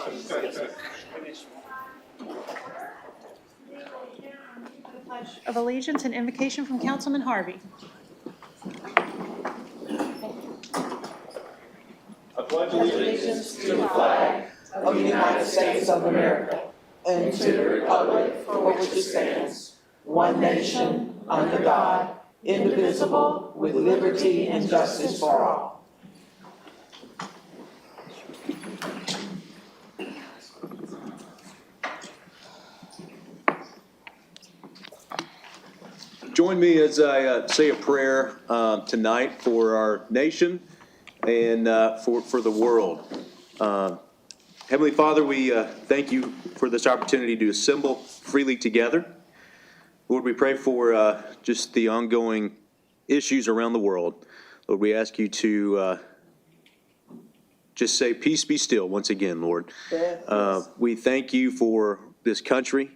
Pledge of Allegiance and invocation from Councilman Harvey. I pledge allegiance to the flag of the United States of America and to the republic for which it stands, one nation, under God, indivisible, with liberty and justice for all. Join me as I say a prayer tonight for our nation and for the world. Heavenly Father, we thank you for this opportunity to assemble freely together. Lord, we pray for just the ongoing issues around the world. Lord, we ask you to just say, peace be still once again, Lord. We thank you for this country.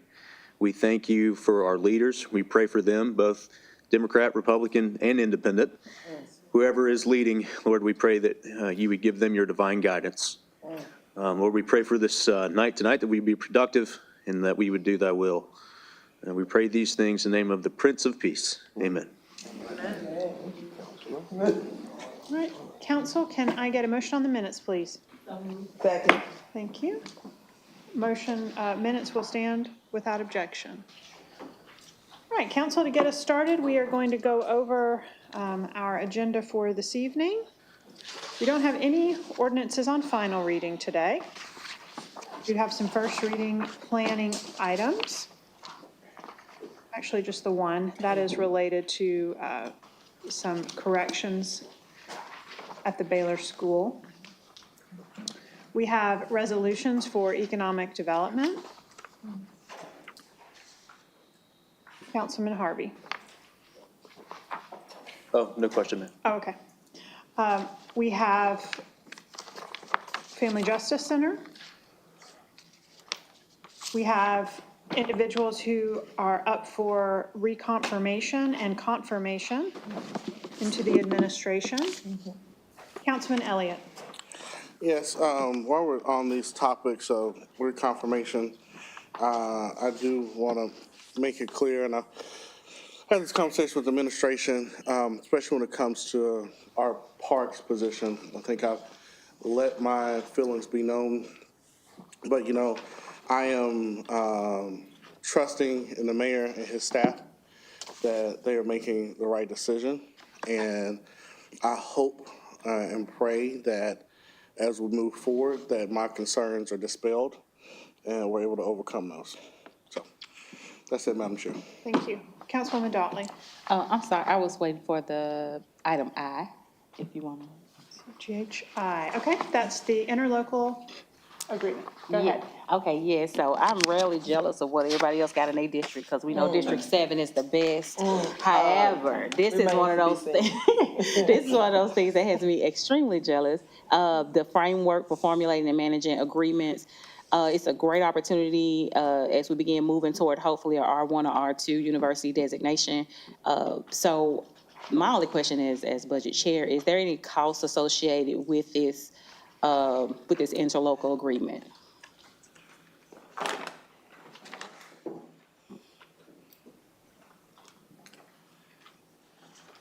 We thank you for our leaders. We pray for them, both Democrat, Republican, and independent. Whoever is leading, Lord, we pray that you would give them your divine guidance. Lord, we pray for this night tonight that we be productive and that we would do thy will. And we pray these things in the name of the Prince of Peace. Amen. All right, council, can I get a motion on the minutes, please? Second. Thank you. Motion, minutes will stand without objection. All right, council, to get us started, we are going to go over our agenda for this evening. We don't have any ordinances on final reading today. We have some first reading planning items. Actually, just the one that is related to some corrections at the Baylor School. We have resolutions for economic development. Councilman Harvey. Oh, no question, ma'am. Oh, okay. We have Family Justice Center. We have individuals who are up for reconfirmation and confirmation into the administration. Councilman Elliott. Yes, while we're on these topics of reconfirmation, I do want to make it clear, and I had this conversation with the administration, especially when it comes to our parks position. I think I've let my feelings be known, but I am trusting in the mayor and his staff that they are making the right decision, and I hope and pray that as we move forward, that my concerns are dispelled and we're able to overcome those. So that's it, Madam Chair. Thank you. Councilwoman Dotley. I'm sorry, I was waiting for the item I, if you want to. GHI. Okay, that's the interlocal agreement. Go ahead. Okay, yeah, so I'm rarely jealous of what everybody else got in their district, because we know District 7 is the best. However, this is one of those things, this is one of those things that has me extremely jealous. The framework for formulating and managing agreements. It's a great opportunity as we begin moving toward hopefully a R1 or R2 university designation. So my only question is, as budget chair, is there any cost associated with this interlocal agreement?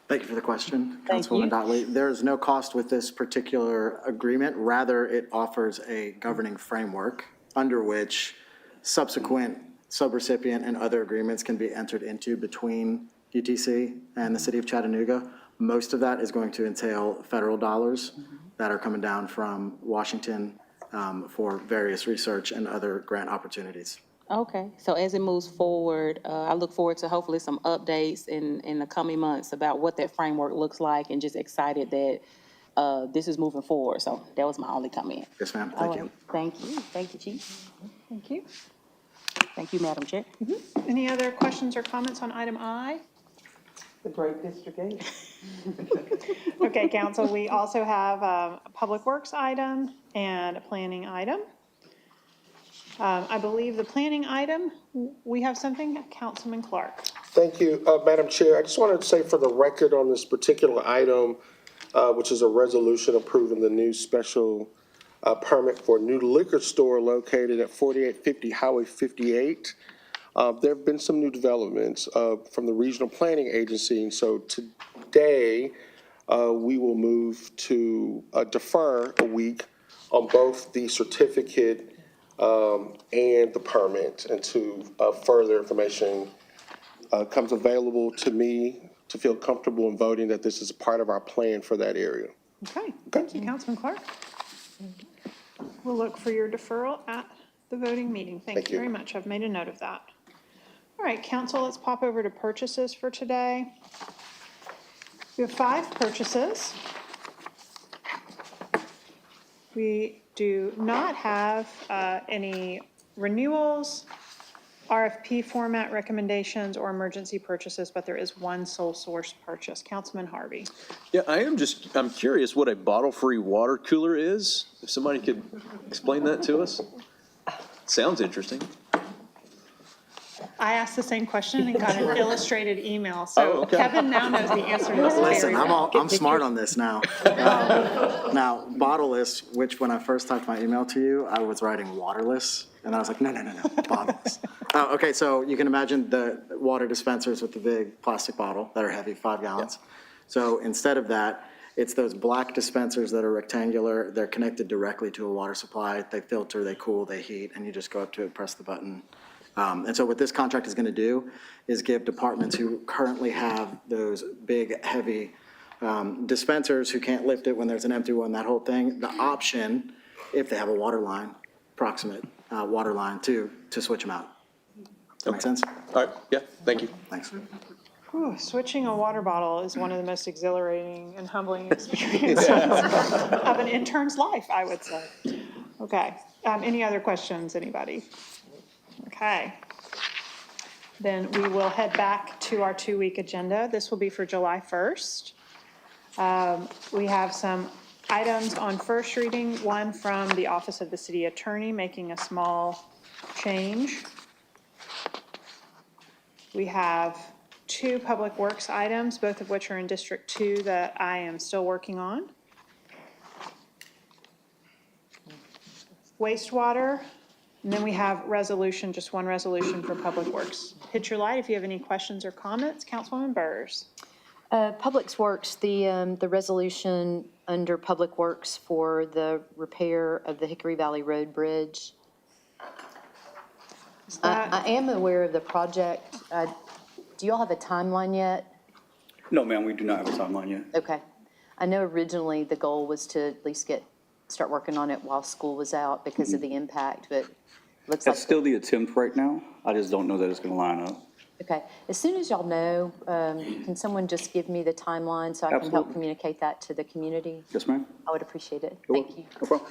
Thank you for the question, Thank Councilwoman you. Dotley. There is no cost with this particular agreement. Rather, it offers a governing framework under which subsequent subrecipient and other agreements can be entered into between UTC and the city of Chattanooga. Most of that is going to entail federal dollars that are coming down from Washington for various research and other grant opportunities. Okay, so as it moves forward, I look forward to hopefully some updates in the coming months about what that framework looks like, and just excited that this is moving forward. So that was my only comment. Yes, ma'am. All Thank you. right. Thank you. Thank you, Chief. Thank you. Thank you, Madam Chair. Any other questions or comments on item I? The great District 8. Okay, council, we also have a public works item and a planning item. I believe the planning item, we have something, Councilman Clark. Thank you, Madam Chair. I just wanted to say for the record on this particular item, which is a resolution approving the new special permit for a new liquor store located at 4850 Highway 58. There have been some new developments from the Regional Planning Agency, and so today we will move to defer a week on both the certificate and the permit until further information comes available to me to feel comfortable in voting that this is part of our plan for that area. Okay, thank you, Councilman Clark. We'll look for your deferral at the voting meeting. Thank Thank you you. very much. I've made a note of that. All right, council, let's pop over to purchases for today. We have 5 purchases. We do not have any renewals, RFP format recommendations, or emergency purchases, but there is one sole source purchase. Councilman Harvey. Yeah, I'm curious what a bottle-free water cooler is. If somebody could explain that to us? Sounds interesting. I asked the same question and got an illustrated email, Oh, so okay. Kevin now knows the answer to this Listen, very well. I'm smart on this now. Now, bottleless, which when I first typed my email to you, I was writing waterless, and I was like, no, bottleless. Okay, so you can imagine the water dispensers with the big plastic bottle that are heavy, 5 gallons. So instead of that, it's those black dispensers that are rectangular. They're connected directly to a water supply. They filter, they cool, they heat, and you just go up to it, press the button. And so what this contract is going to do is give departments who currently have those big, heavy dispensers who can't lift it when there's an empty one, that whole thing, the option, if they have a water line, proximate water line, to switch them out. Does that make sense? All right, yeah, thank you. Thanks. Whew, switching a water bottle is one of the most exhilarating and humbling experiences of an intern's life, I would say. Okay, any other questions, anybody? Okay. Then we will head back to our 2-week agenda. This will be for July 1st. We have some items on first reading, one from the Office of the City Attorney making a small change. We have 2 Public Works items, both of which are in District 2 that I am still working on. Wastewater, and then we have resolution, just one resolution for Public Works. Hit your light if you have any questions or comments. Councilwoman Burrs. Public Works, the resolution under Public Works for the repair of the Hickory Valley Road Bridge. I am aware of the project. Do you all have a timeline yet? No, ma'am, we do not have a timeline yet. Okay. I know originally the goal was to at least start working on it while school was out because of the impact, but looks like. That's still the attempt right now. I just don't know that it's going to line up. Okay. As soon as y'all know, can someone just give me the timeline so I can help Absolutely. communicate that to the community? Yes, ma'am? I would appreciate it. You're Thank welcome. you. No problem.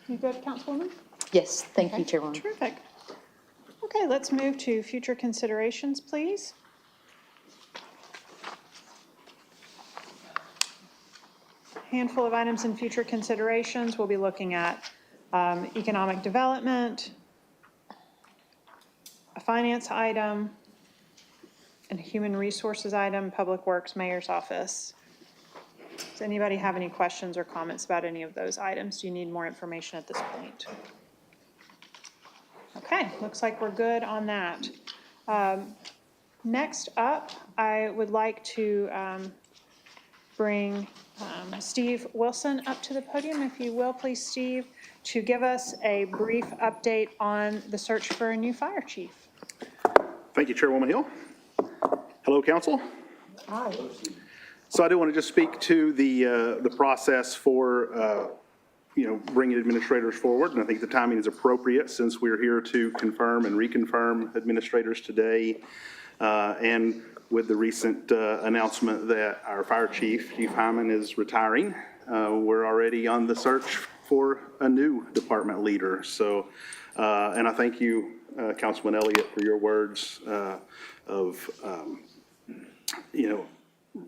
You good, Councilwoman? Yes, thank you, Okay, Chairwoman. Terrific. Okay, let's move to future considerations, please. Handful of items in future considerations. We'll be looking at economic development, a finance item, and a human resources item, Public Works, Mayor's Office. Does anybody have any questions or comments about any of those items? Do you need more information at this point? Okay, looks like we're good on that. Next up, I would like to bring Steve Wilson up to the podium, if you will, please, Steve, to give us a brief update on the search for a new fire chief. Thank you, Chairwoman Hill. Hello, council. Hi. So I do want to just speak to the process for, bringing administrators forward, and I think the timing is appropriate since we're here to confirm and reconfirm administrators today. And with the recent announcement that our fire chief, Chief Hyman, is retiring, we're already on the search for a new department leader. So, and I thank you, Councilman Elliott, for your words of,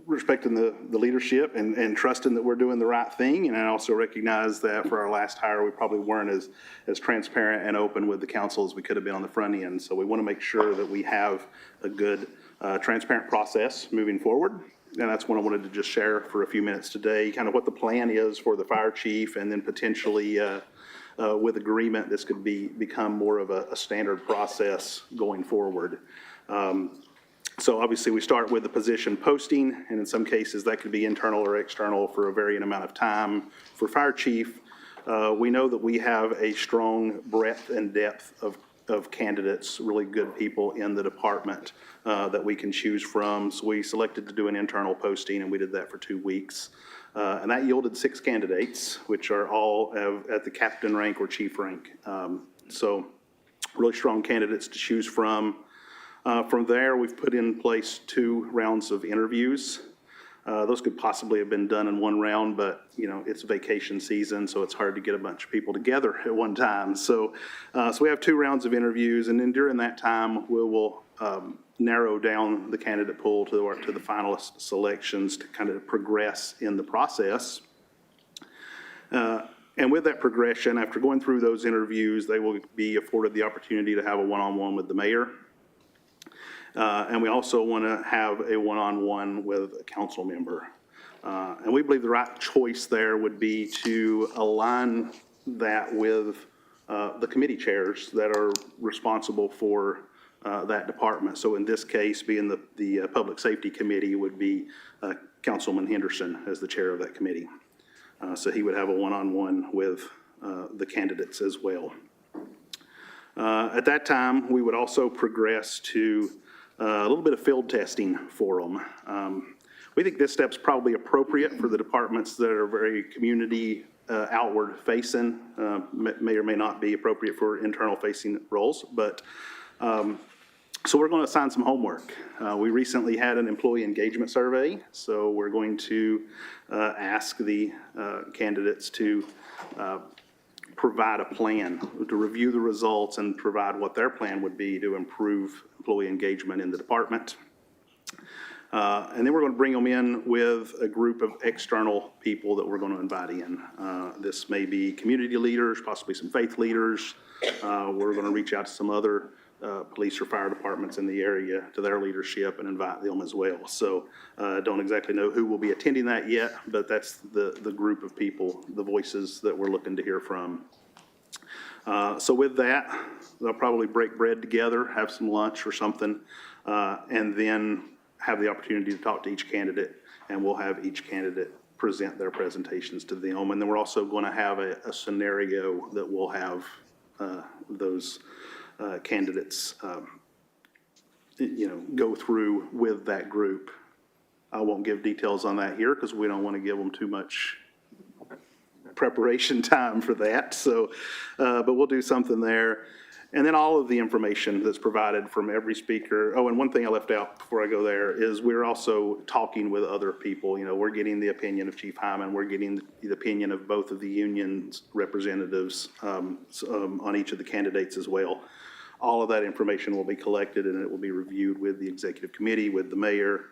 respecting the leadership and trusting that we're doing the right thing. And I also recognize that for our last hire, we probably weren't as transparent and open with the council as we could have been on the front end. So we want to make sure that we have a good, transparent process moving forward. and that's what I wanted to just share for a few minutes today, kind of what the plan is for the fire chief, and then potentially with agreement, this could become more of a standard process going forward. So obviously, we start with the position posting, and in some cases, that could be internal or external for a varying amount of time. For fire chief, we know that we have a strong breadth and depth of candidates, really good people in the department that we can choose from. So we selected to do an internal posting, and we did that for 2 weeks. And that yielded 6 candidates, which are all at the captain rank or chief rank. So really strong candidates to choose from. From there, we've put in place 2 rounds of interviews. Those could possibly have been done in 1 round, but, you know, it's vacation season, so it's hard to get a bunch of people together at one time. So we have 2 rounds of interviews, and then during that time, we will narrow down the candidate pool to the finalist selections to kind of progress in the process. And with that progression, after going through those interviews, they will be afforded the opportunity to have a one-on-one with the mayor. And we also want to have a one-on-one with a council member. And we believe the right choice there would be to align that with the committee chairs that are responsible for that department. So in this case, being the Public Safety Committee would be Councilman Henderson as the chair of that committee. So he would have a one-on-one with the candidates as well. At that time, we would also progress to a little bit of field testing for them. We think this step's probably appropriate for the departments that are very community outward facing, may or may not be appropriate for internal facing roles, but so we're going to assign some homework. We recently had an employee engagement survey, so we're going to ask the candidates to provide a plan, to review the results and provide what their plan would be to improve employee engagement in the department. And then we're going to bring them in with a group of external people that we're going to invite in. This may be community leaders, possibly some faith leaders. We're going to reach out to some other police or fire departments in the area to their leadership and invite them as well. So don't exactly know who will be attending that yet, but that's the group of people, the voices that we're looking to hear from. So with that, they'll probably break bread together, have some lunch or something, and then have the opportunity to talk to each candidate, and we'll have each candidate present their presentations to them. And then we're also going to have a scenario that we'll have those candidates, go through with that group. I won't give details on that here because we don't want to give them too much preparation time for that. So, but we'll do something there. And then all of the information that's provided from every speaker. Oh, and one thing I left out before I go there is we're also talking with other people. You know, we're getting the opinion of Chief Hyman. We're getting the opinion of both of the union's representatives on each of the candidates as well. All of that information will be collected and it will be reviewed with the executive committee, with the mayor.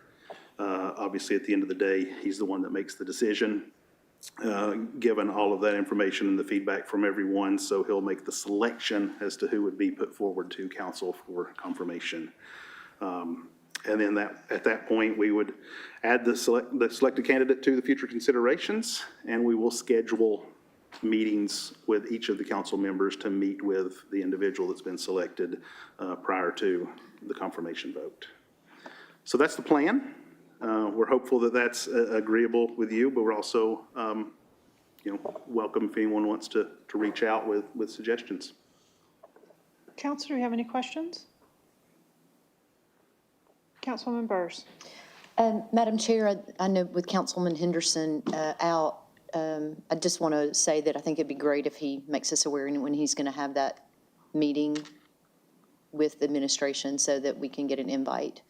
Obviously, at the end of the day, he's the one that makes the decision, given all of that information and the feedback from everyone. So he'll make the selection as to who would be put forward to council for confirmation. And then at that point, we would add the selected candidate to the future considerations, and we will schedule meetings with each of the council members to meet with the individual that's been selected prior to the confirmation vote. So that's the plan. We're hopeful that that's agreeable with you, but we're also, welcome if anyone wants to reach out with suggestions. Councilor, do you have any questions? Councilwoman Burrs. Madam Chair, I know with Councilman Henderson out, I just want to say that I think it'd be great if he makes us aware when he's going to have that meeting with the administration so that we can get an invite.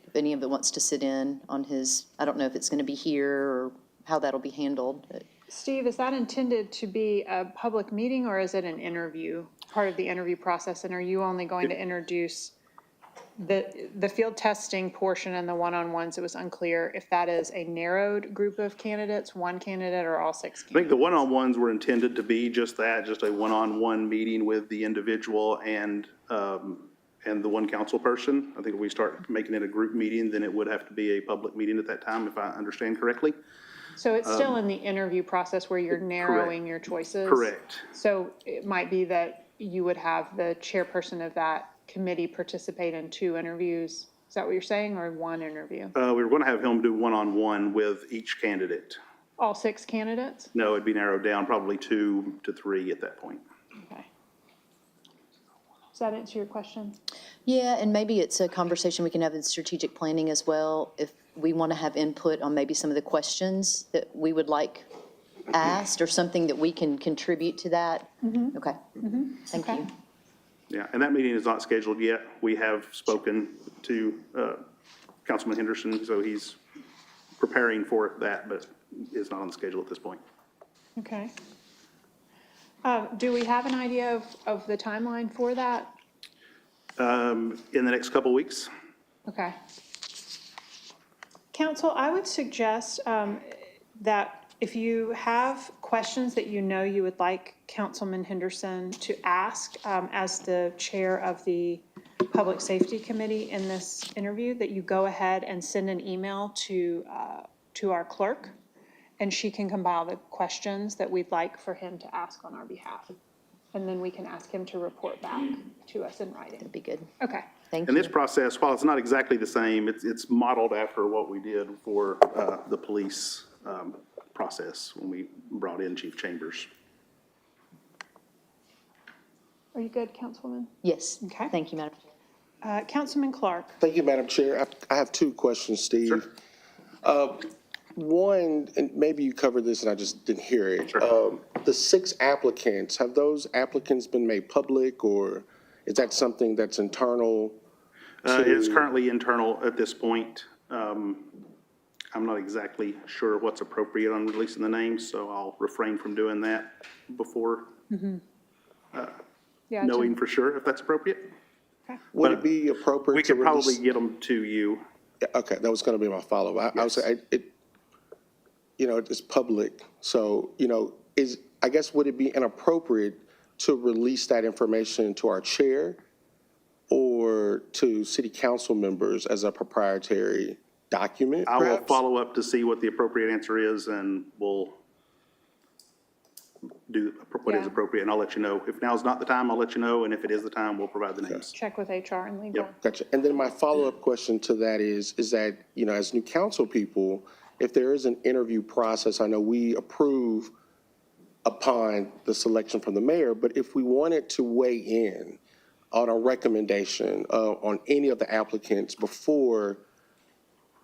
If any of it wants to sit in on his, I don't know if it's going to be here or how that'll be handled. But. Steve, is that intended to be a public meeting or is it an interview, part of the interview process? And are you only going to introduce the field testing portion and the one-on-ones? It was unclear if that is a narrowed group of candidates, one candidate, or all 6 candidates. I think the one-on-ones were intended to be just that, just a one-on-one meeting with the individual and and the one council person. I think if we start making it a group meeting, then it would have to be a public meeting at that time, if I understand correctly. So it's still in the interview process where you're narrowing your choices? Correct. So it might be that you would have the chairperson of that committee participate in 2 interviews. Is that what you're saying, or 1 interview? We were going to have him do one-on-one with each candidate. All 6 candidates? No, it'd be narrowed down, probably 2 to 3 at that point. Okay. Does that answer your question? Yeah, and maybe it's a conversation we can have in strategic planning as well, if we want to have input on maybe some of the questions that we would like asked, or something that we can contribute to that. Okay. Thank Okay. you. Yeah, and that meeting is not scheduled yet. We have spoken to Councilman Henderson, so he's preparing for that, but it's not on the schedule at this point. Okay. Do we have an idea of the timeline for that? In the next couple weeks. Okay. Council, I would suggest that if you have questions that you know you would like Councilman Henderson to ask as the chair of the Public Safety Committee in this interview, that you go ahead and send an email to our clerk, and she can compile the questions that we'd like for him to ask on our behalf. And then we can ask him to report back to us in writing. That'd be good. Okay. Thank And you. this process, while it's not exactly the same, it's modeled after what we did for the police process when we brought in Chief Chambers. Are you good, Councilwoman? Yes. Okay. Thank you, Madam Chair. Councilman Clark? Thank you, Madam Chair. I have 2 questions, Steve. One, and maybe you covered this and I just didn't hear it. The 6 applicants, have those applicants been made public, or is that something that's internal? It's currently internal at this point. I'm not exactly sure what's appropriate on releasing the names, so I'll refrain from doing that before Yeah, knowing for sure if that's appropriate. Would it be appropriate We to could probably release? get them to you. Okay, that was going to be my follow-up. I was, it's public, so, I guess, would it be inappropriate to release that information to our chair or to city council members as a proprietary document, I will perhaps? follow up to see what the appropriate answer is, and we'll do what is Yeah. appropriate, and I'll let you know. If now's not the time, I'll let you know, and if it is the time, we'll provide the names. check with HR and legal. Yep. Gotcha. And then my follow-up question to that is that, as new council people, if there is an interview process, I know we approve upon the selection from the mayor, but if we wanted to weigh in on a recommendation on any of the applicants before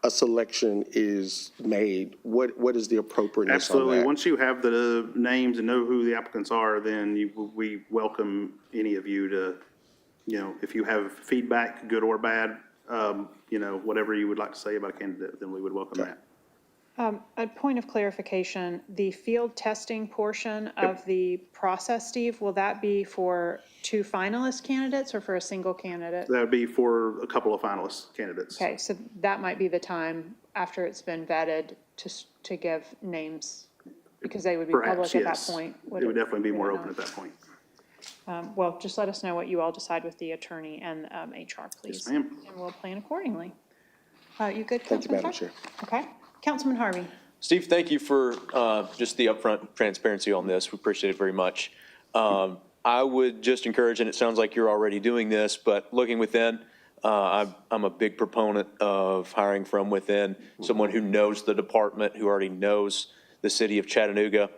a selection is made, what is the appropriateness on Absolutely. that? Once you have the names and know who the applicants are, then we welcome any of you to, if you have feedback, good or bad, whatever you would like to say about a candidate, then we would welcome that. A point of clarification, the field testing portion of the process, Steve, will that be for 2 finalist candidates or for a single candidate? That would be for a couple of finalist candidates. Okay, so that might be the time after it's been vetted to give names, because they would be Perhaps, public at that yes. point. It would definitely be more Would it open at not? that point. Well, just let us know what you all decide with the attorney and HR, please. ma'am. And we'll plan accordingly. You good, Thank you, Councilman Madam Clark? Chair. Okay. Councilman Harvey? Steve, thank you for just the upfront transparency on this. We appreciate it very much. I would just encourage, and it sounds like you're already doing this, but looking within, I'm a big proponent of hiring from within, someone who knows the department, who already knows the city of Chattanooga.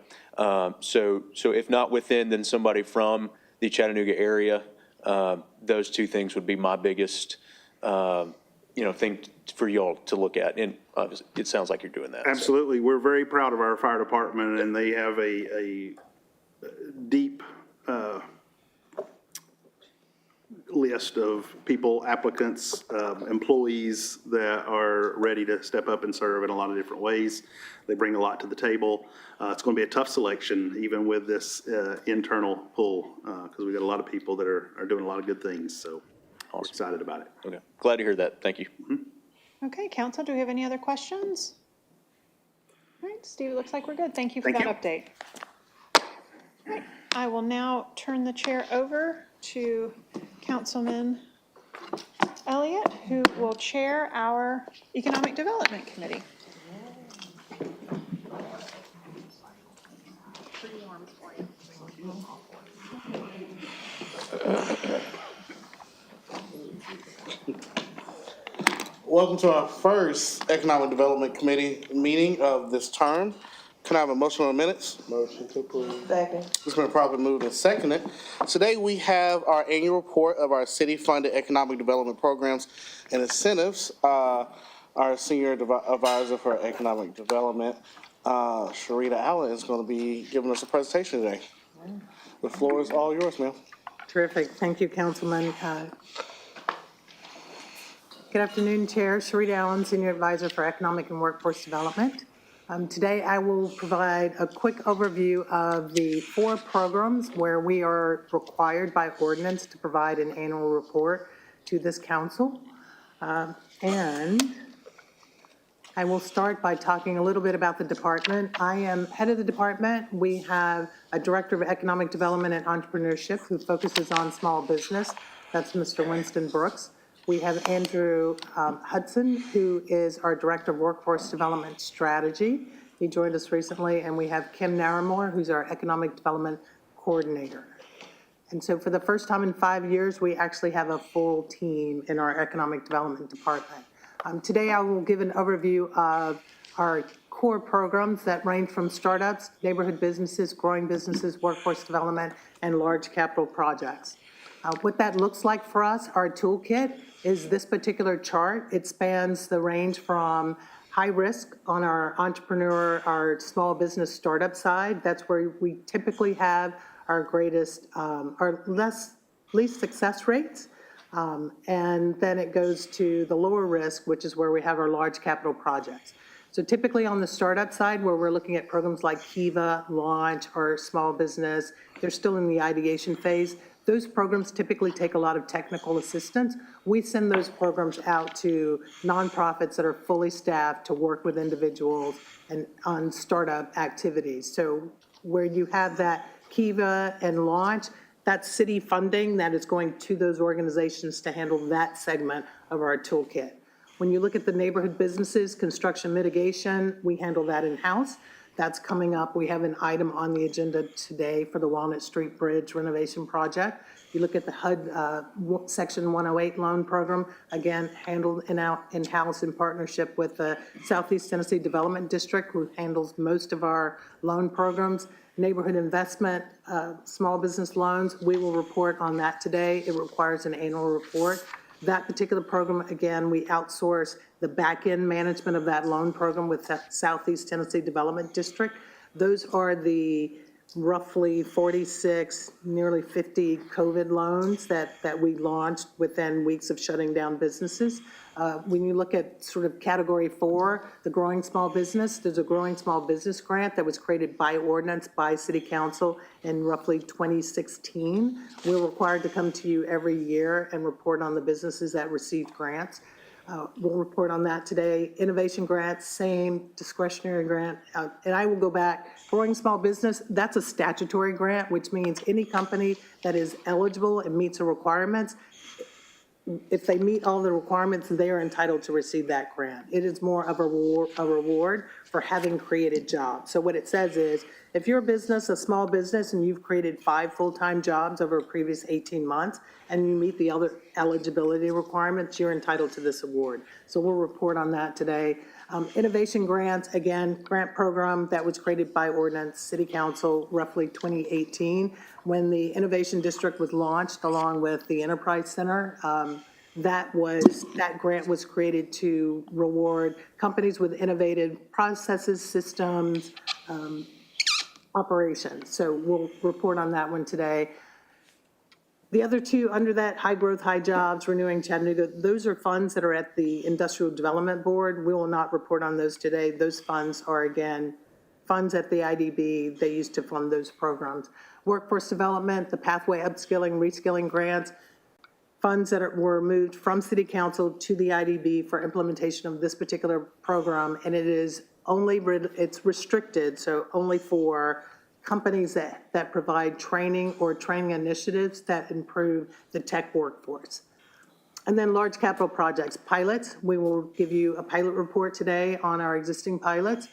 So if not within, then somebody from the Chattanooga area. Those 2 things would be my biggest, thing for y'all to look at. And obviously, it sounds like you're doing that. so. Absolutely. We're very proud of our fire department, and they have a deep list of people, applicants, employees that are ready to step up and serve in a lot of different ways. They bring a lot to the table. It's going to be a tough selection, even with this internal pull, because we've got a lot of people that are doing a lot of good things, so we're excited about it. Okay. Glad to hear that. Thank you. Okay, council, do we have any other questions? All right, Steve, it looks like we're good. Thank you for that update. All right, I will now turn the chair over to Councilman will chair our Economic Development Committee. Welcome to our first Economic Development Committee meeting of this term. Can I have a motion on the minutes? Motion to approve. Second. It's been properly moved and seconded. Today, we have our annual report of our city-funded economic development programs and incentives. Our senior advisor for economic development, Sharita Allen, is going to be giving us a presentation today. The floor is all yours, ma'am. Terrific. Thank you, Councilman. Good afternoon, Chair. Sharita Allen, Senior Advisor for Economic and Workforce Development. Today, I will provide a quick overview of the 4 programs where we are required by ordinance to provide an annual report to this council. And I will start by talking a little bit about the department. I am head of the department. We have a Director of Economic Development and Entrepreneurship who focuses on small business. That's Mr. Winston Brooks. We have Andrew Hudson, who is our Director of Workforce Development Strategy. He joined us recently. And we have Kim Naramore, who's our Economic Development Coordinator. And so for the first time in 5 years, we actually have a full team in our Economic Development Department. Today, I will give an overview of our core programs that range from startups, neighborhood businesses, growing businesses, workforce development, and large capital projects. What that looks like for us, our toolkit, is this particular chart. It spans the range from high risk on our entrepreneur, our small business startup side. That's where we typically have our greatest, our least success rates. And then it goes to the lower risk, which is where we have our large capital projects. So typically on the startup side, where we're looking at programs like Kiva, Launch, or Small Business, they're still in the ideation phase. Those programs typically take a lot of technical assistance. We send those programs out to nonprofits that are fully staffed to work with individuals and on startup activities. So where you have that Kiva and Launch, that's city funding that is going to those organizations to handle that segment of our toolkit. When you look at the neighborhood businesses, construction mitigation, we handle that in-house. That's coming up. We have an item on the agenda today for the Walnut Street Bridge renovation project. You look at the HUD Section 108 loan program, again, handled in-house in partnership with the Southeast Tennessee Development District, who handles most of our loan programs. Neighborhood investment, small business loans, we will report on that today. It requires an annual report. That particular program, again, we outsource the back-end management of that loan program with the Southeast Tennessee Development District. Those are the roughly 46, nearly 50 COVID loans that we launched within weeks of shutting down businesses. When you look at sort of category 4, the growing small business, there's a growing small business grant that was created by ordinance by City Council in roughly 2016. We're required to come to you every year and report on the businesses that received grants. We'll report on that today. Innovation grants, same discretionary grant. And I will go back. Growing small business, that's a statutory grant, which means any company that is eligible and meets the requirements, if they meet all the requirements, they are entitled to receive that grant. It is more of a reward for having created jobs. So what it says is, if you're a business, a small business, and you've created 5 full-time jobs over a previous 18 months, and you meet the other eligibility requirements, you're entitled to this award. So we'll report on that today. Innovation grants, again, grant program that was created by ordinance, City Council, roughly 2018, when the Innovation District was launched along with the Enterprise Center. That grant was created to reward companies with innovative processes, systems, operations. So we'll report on that one today. The other 2 under that, high growth, high jobs, renewing Chattanooga, those are funds that are at the Industrial Development Board. We will not report on those today. Those funds are, again, funds at the IDB. They used to fund those programs. Workforce development, the Pathway Upskilling, Reskilling grants, funds that were moved from City Council to the IDB for implementation of this particular program. And it is only, it's restricted, so only for companies that provide training or training initiatives that improve the tech workforce. And then large capital projects, pilots, we will give you a pilot report today on our existing pilots.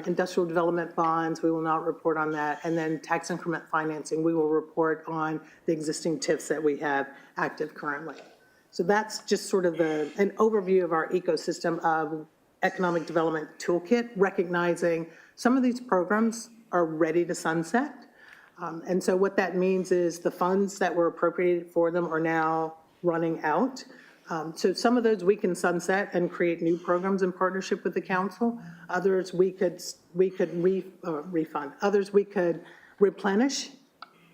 Industrial development bonds, we will not report on that. And then tax increment financing, we will report on the existing TIFs that we have active currently. So that's just sort of an overview of our ecosystem of economic development toolkit, recognizing some of these programs are ready to sunset. And so what that means is the funds that were appropriated for them are now running out. So some of those we can sunset and create new programs in partnership with the council. Others we could refund. Others we could replenish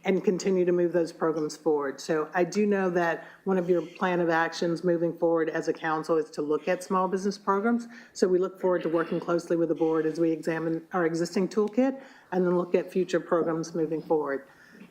and continue to move those programs forward. So I do know that one of your plan of actions moving forward as a council is to look at small business programs. So we look forward to working closely with the board as we examine our existing toolkit and then look at future programs moving forward.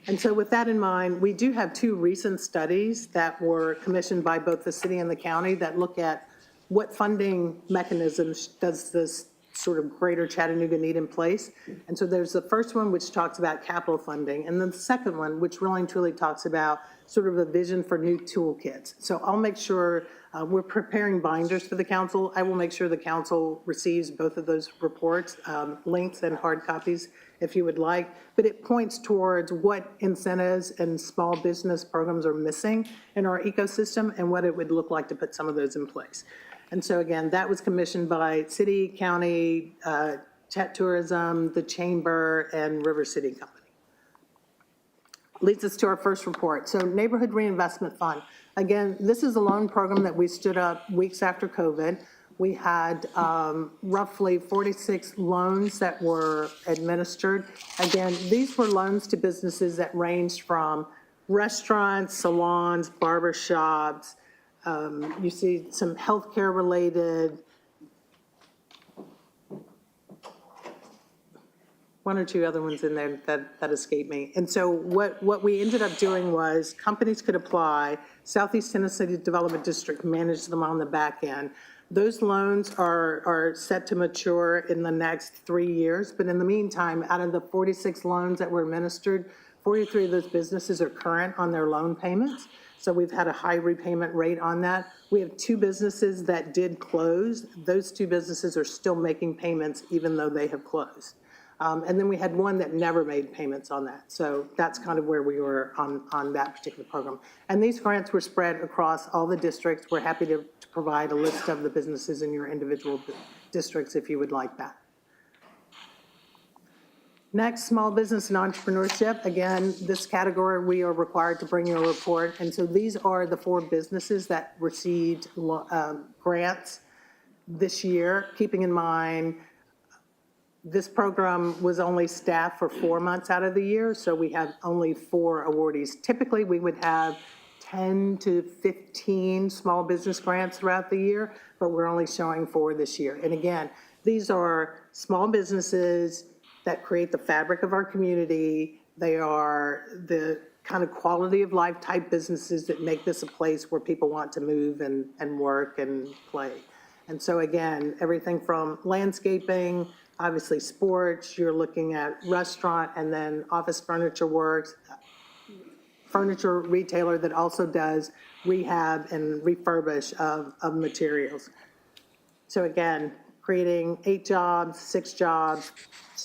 And so with that in mind, we do have 2 recent studies that were commissioned by both the city and the county that look at what funding mechanisms does this sort of greater Chattanooga need in place. And so there's the first one, which talks about capital funding, and then the second one, which really and truly talks about sort of a vision for new toolkits. So I'll make sure we're preparing binders for the council. I will make sure the council receives both of those reports, links and hard copies if you would like. But it points towards what incentives and small business programs are missing in our ecosystem and what it would look like to put some of those in place. And so again, that was commissioned by city, county, Chat Tourism, the Chamber, and River City Company. Leads us to our first report. So Neighborhood Reinvestment Fund. Again, this is a loan program that we stood up weeks after COVID. We had roughly 46 loans that were administered. Again, these were loans to businesses that ranged from restaurants, salons, barber shops. You see some healthcare related, one or two other ones in there that escaped me. And so what we ended up doing was companies could apply, Southeast Tennessee Development District managed them on the back end. Those loans are set to mature in the next 3 years, but in the meantime, out of the 46 loans that were administered, 43 of those businesses are current on their loan payments. So we've had a high repayment rate on that. We have 2 businesses that did close. Those 2 businesses are still making payments even though they have closed. And then we had one that never made payments on that. So that's kind of where we were on that particular program. And these grants were spread across all the districts. We're happy to provide a list of the businesses in your individual districts if you would like that. Next, small business and entrepreneurship. Again, this category, we are required to bring you a report. And so these are the 4 businesses that received grants this year, keeping in mind this program was only staffed for 4 months out of the year, so we have only 4 awardees. Typically, we would have 10 to 15 small business grants throughout the year, but we're only showing 4 this year. And again, these are small businesses that create the fabric of our community. They are the kind of quality of life type businesses that make this a place where people want to move and work and play. And so again, everything from landscaping, obviously sports, you're looking at restaurant, and then office furniture works, furniture retailer that also does rehab and refurbish of materials. So again, creating 8 jobs, 6 jobs,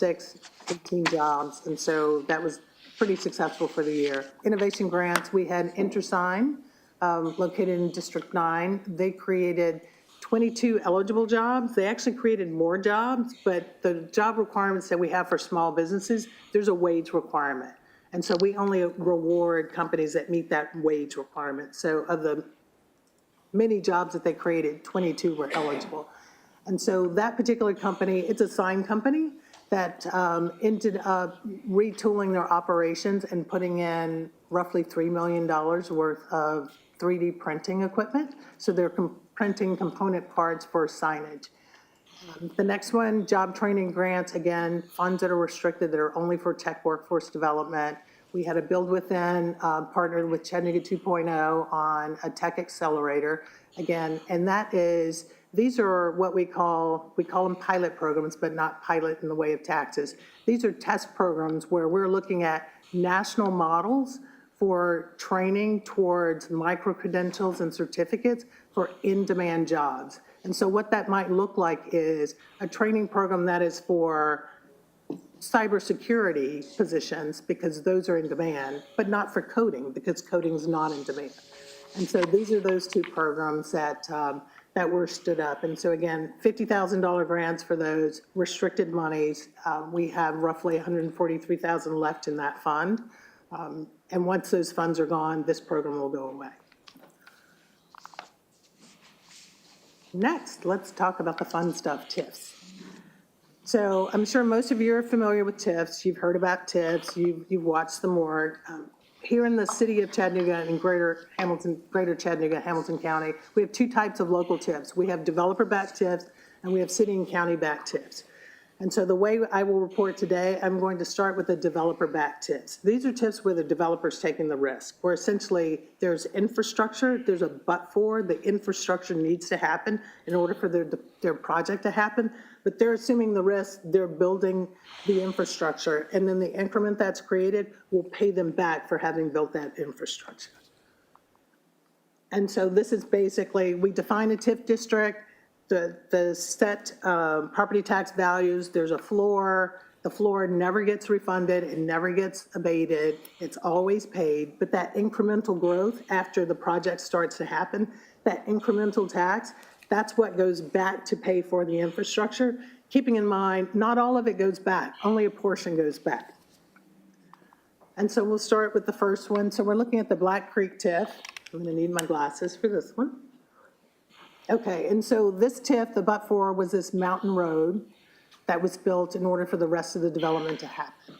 18 jobs, and so that was pretty successful for the year. Innovation grants, we had InterSign, located in District 9. They created 22 eligible jobs. They actually created more jobs, but the job requirements that we have for small businesses, there's a wage requirement. And so we only reward companies that meet that wage requirement. So of the many jobs that they created, 22 were eligible. And so that particular company, it's a sign company that ended up retooling their operations and putting in roughly $3 million worth of 3D printing equipment. So they're printing component parts for signage. The next one, job training grants, again, funds that are restricted that are only for tech workforce development. We had a Build Within, partnered with Chattanooga 2.0 on a tech accelerator. Again, and that is, these are what we call them pilot programs, but not pilot in the way of taxes. These are test programs where we're looking at national models for training towards micro-credentials and certificates for in-demand jobs. And so what that might look like is a training program that is for cybersecurity positions, because those are in demand, but not for coding, because coding is not in demand. And so these are those two programs that were stood up. And so again, $50,000 grants for those restricted monies. We have roughly $143,000 left in that fund. And once those funds are gone, this program will go away. Next, let's talk about the fun stuff, TIFs. So I'm sure most of you are familiar with TIFs. You've heard about TIFs. You've watched them work. Here in the city of Chattanooga and greater Chattanooga, Hamilton County, we have two types of local TIFs. We have developer-backed TIFs and we have city and county-backed TIFs. And so the way I will report today, I'm going to start with the developer-backed TIFs. These are TIFs where the developer's taking the risk, where essentially there's infrastructure, there's a but-for, the infrastructure needs to happen in order for their project to happen, but they're assuming the risk, they're building the infrastructure, and then the increment that's created will pay them back for having built that infrastructure. And so this is basically, we define a TIF district, the set property tax values, there's a floor. The floor never gets refunded, it never gets abated, it's always paid, but that incremental growth after the project starts to happen, that incremental tax, that's what goes back to pay for the infrastructure, keeping in mind, not all of it goes back, only a portion goes back. And so we'll start with the first one. So we're looking at the Black Creek TIF. I'm gonna need my glasses for this one. Okay, and so this TIF, the but-for, was this mountain road that was built in order for the rest of the development to happen.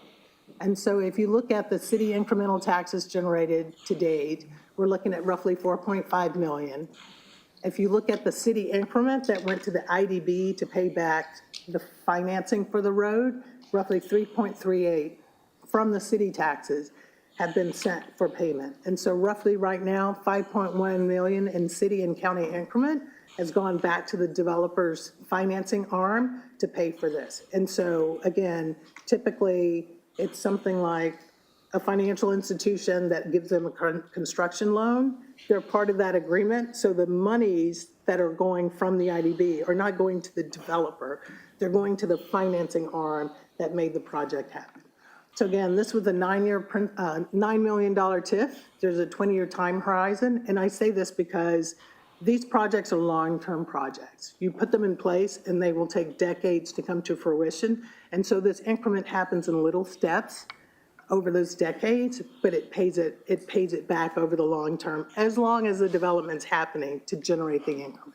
And so if you look at the city incremental taxes generated to date, we're looking at roughly 4.5 million. If you look at the city increment that went to the IDB to pay back the financing for the road, roughly 3.38 from the city taxes have been sent for payment. And so roughly right now, 5.1 million in city and county increment has gone back to the developer's financing arm to pay for this. And so again, typically it's something like a financial institution that gives them a construction loan. They're part of that agreement. So the monies that are going from the IDB are not going to the developer. They're going to the financing arm that made the project happen. So again, this was a $9 million TIF. There's a 20-year time horizon. And I say this because these projects are long-term projects. You put them in place and they will take decades to come to fruition. And so this increment happens in little steps over those decades, but it pays it back over the long term, as long as the development's happening to generate the increment.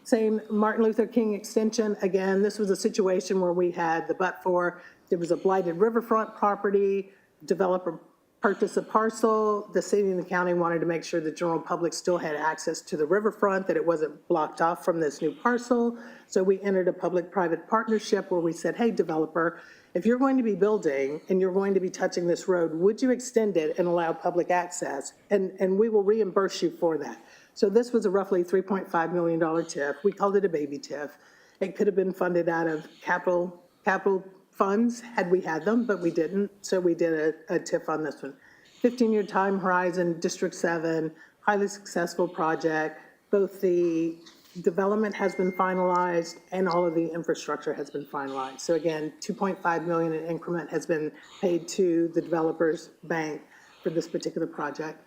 Same Martin Luther King extension. Again, this was a situation where we had the but-for. There was a blighted riverfront property, developer purchased a parcel. The city and the county wanted to make sure the general public still had access to the riverfront, that it wasn't blocked off from this new parcel. So we entered a public-private partnership where we said, hey, developer, if you're going to be building and you're going to be touching this road, would you extend it and allow public access? And we will reimburse you for that. So this was a roughly $3.5 million TIF. We called it a baby TIF. It could have been funded out of capital funds had we had them, but we didn't. So we did a TIF on this one. 15-year time horizon, District 7, highly successful project. Both the development has been finalized and all of the infrastructure has been finalized. So again, 2.5 million in increment has been paid to the developer's bank for this particular project.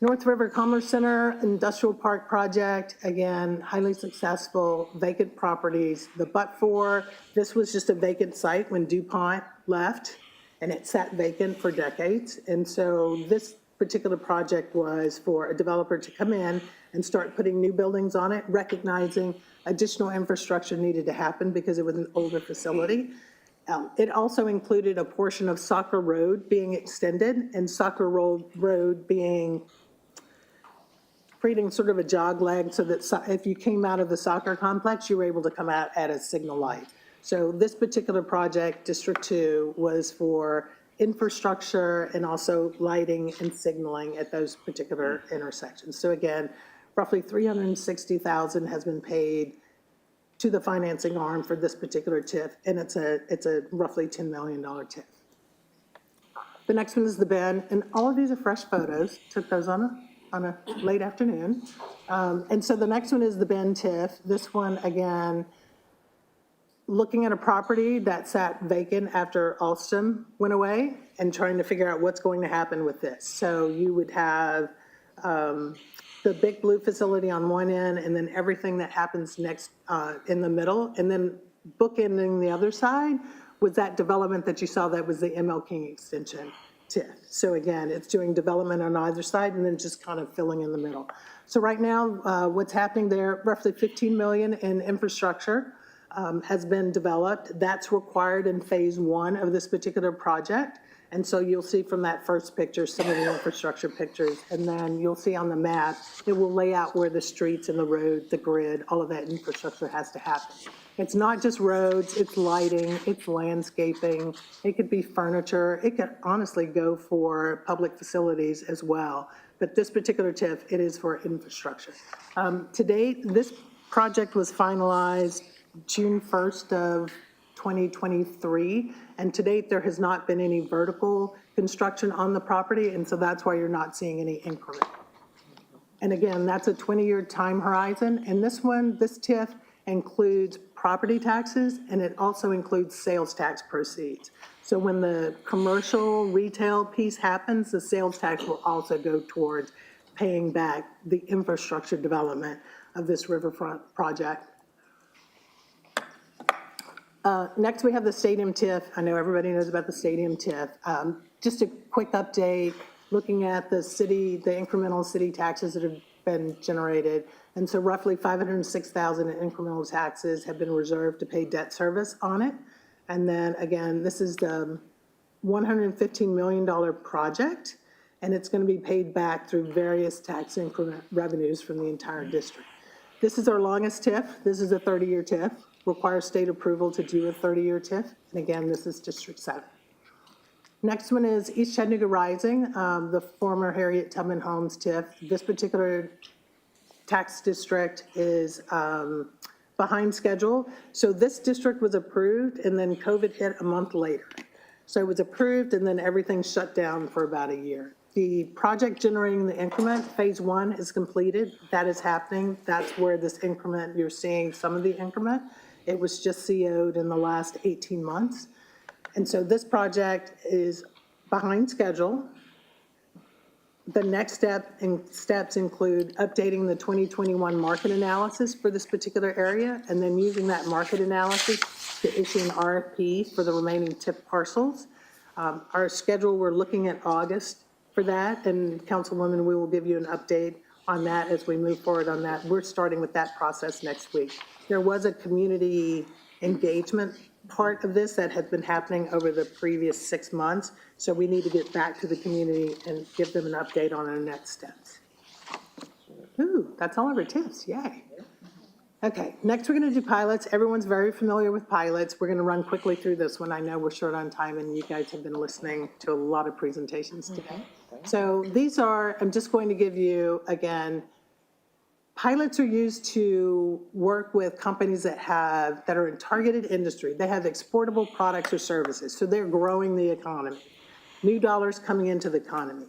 North River Commerce Center Industrial Park project, again, highly successful, vacant properties. The but-for, this was just a vacant site when DuPont left, and it sat vacant for decades. And so this particular project was for a developer to come in and start putting new buildings on it, recognizing additional infrastructure needed to happen because it was an older facility. It also included a portion of Soccer Road being extended, and Soccer Road being creating sort of a jog leg so that if you came out of the soccer complex, you were able to come out at a signal light. So this particular project, District 2, was for infrastructure and also lighting and signaling at those particular intersections. So again, roughly $360,000 has been paid to the financing arm for this particular TIF, and it's a roughly $10 million TIF. The next one is the bin, and all of these are fresh photos. Took those on a late afternoon. And so the next one is the bin TIF. This one, again, looking at a property that sat vacant after Alstom went away and trying to figure out what's going to happen with this. So you would have the Big Blue facility on one end, and then everything that happens next in the middle, and then bookending the other side was that development that you saw that was the ML King extension TIF. So again, it's doing development on either side and then just kind of filling in the middle. So right now, what's happening there, roughly 15 million in infrastructure has been developed. That's required in phase 1 of this particular project. And so you'll see from that first picture, some of the infrastructure pictures, and then you'll see on the map, it will lay out where the streets and the road, the grid, all of that infrastructure has to happen. It's not just roads, it's lighting, it's landscaping, it could be furniture, it could honestly go for public facilities as well. But this particular TIF, it is for infrastructure. To date, this project was finalized June 1st of 2023, and to date, there has not been any vertical construction on the property, and so that's why you're not seeing any increment. And again, that's a 20-year time horizon, and this one, this TIF includes property taxes, and it also includes sales tax proceeds. So when the commercial retail piece happens, the sales tax will also go towards paying back the infrastructure development of this riverfront project. Next, we have the stadium TIF. I know everybody knows about the stadium TIF. Just a quick update, looking at the city, the incremental city taxes that have been generated. And so roughly 506,000 in incremental taxes have been reserved to pay debt service on it. And then again, this is the $115 million project, and it's going to be paid back through various tax increment revenues from the entire district. This is our longest TIF. This is a 30-year TIF. Requires state approval to do a 30-year TIF. And again, this is District 7. Next one is East Chattanooga Rising, the former Harriet Tubman Homes TIF. This particular tax district is behind schedule. So this district was approved, and then COVID hit a month later. So it was approved, and then everything shut down for about a year. The project generating the increment, phase 1 is completed. That is happening. That's where this increment, you're seeing some of the increment. It was just CO'd in the last 18 months. And so this project is behind schedule. The next steps include updating the 2021 market analysis for this particular area, and then using that market analysis to issue an RFP for the remaining TIF parcels. Our schedule, we're looking at August for that, and Councilwoman, we will give you an update on that as we move forward on that. We're starting with that process next week. There was a community engagement part of this that had been happening over the previous 6 months, so we need to get back to the community and give them an update on our next steps. Ooh, that's all of our tips, yay. Okay, next we're gonna do pilots. Everyone's very familiar with pilots. We're gonna run quickly through this one. I know we're short on time and you guys have been listening to a lot of presentations today. So these are, I'm just going to give you, again, pilots are used to work with companies that are in targeted industry. They have exportable products or services, so they're growing the economy. New dollars coming into the economy.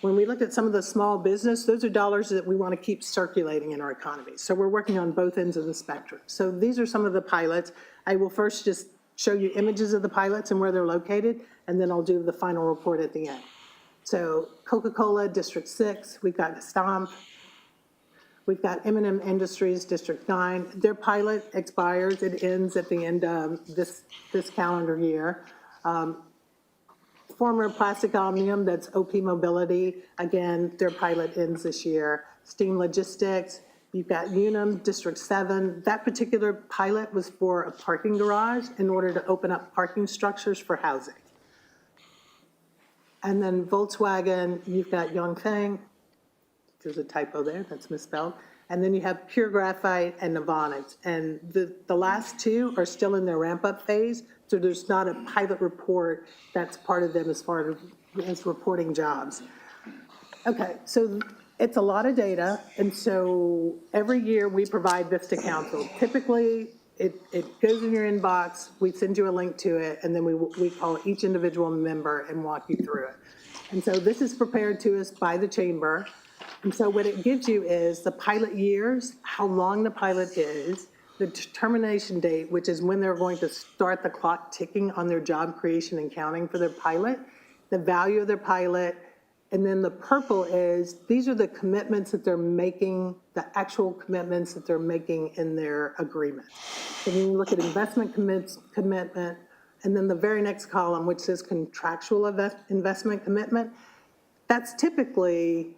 When we look at some of the small business, those are dollars that we want to keep circulating in our economy. So we're working on both ends of the spectrum. So these are some of the pilots. I will first just show you images of the pilots and where they're located, and then I'll do the final report at the end. So Coca-Cola, District 6, we've got Stomp, we've got M&M Industries, District 9. Their pilot expires, it ends at the end of this calendar year. Former Plastic Omnium, that's OP Mobility, again, their pilot ends this year. Steam Logistics, you've got Unum, District 7. That particular pilot was for a parking garage in order to open up parking structures for housing. And then Volkswagen, you've got Yongfeng, there's a typo there, that's misspelled. And then you have Pure Graphite and Novonix. And the last two are still in their ramp-up phase, so there's not a pilot report that's part of them as far as reporting jobs. Okay, so it's a lot of data, and so every year we provide this to council. Typically, it goes in your inbox, we send you a link to it, and then we call each individual member and walk you through it. And so this is prepared to us by the chamber. And so what it gives you is the pilot years, how long the pilot is, the termination date, which is when they're going to start the clock ticking on their job creation and counting for their pilot, the value of their pilot, and then the purple is, these are the commitments that they're making, the actual commitments that they're making in their agreement. So when you look at investment commitment, and then the very next column, which says contractual investment commitment, that's typically,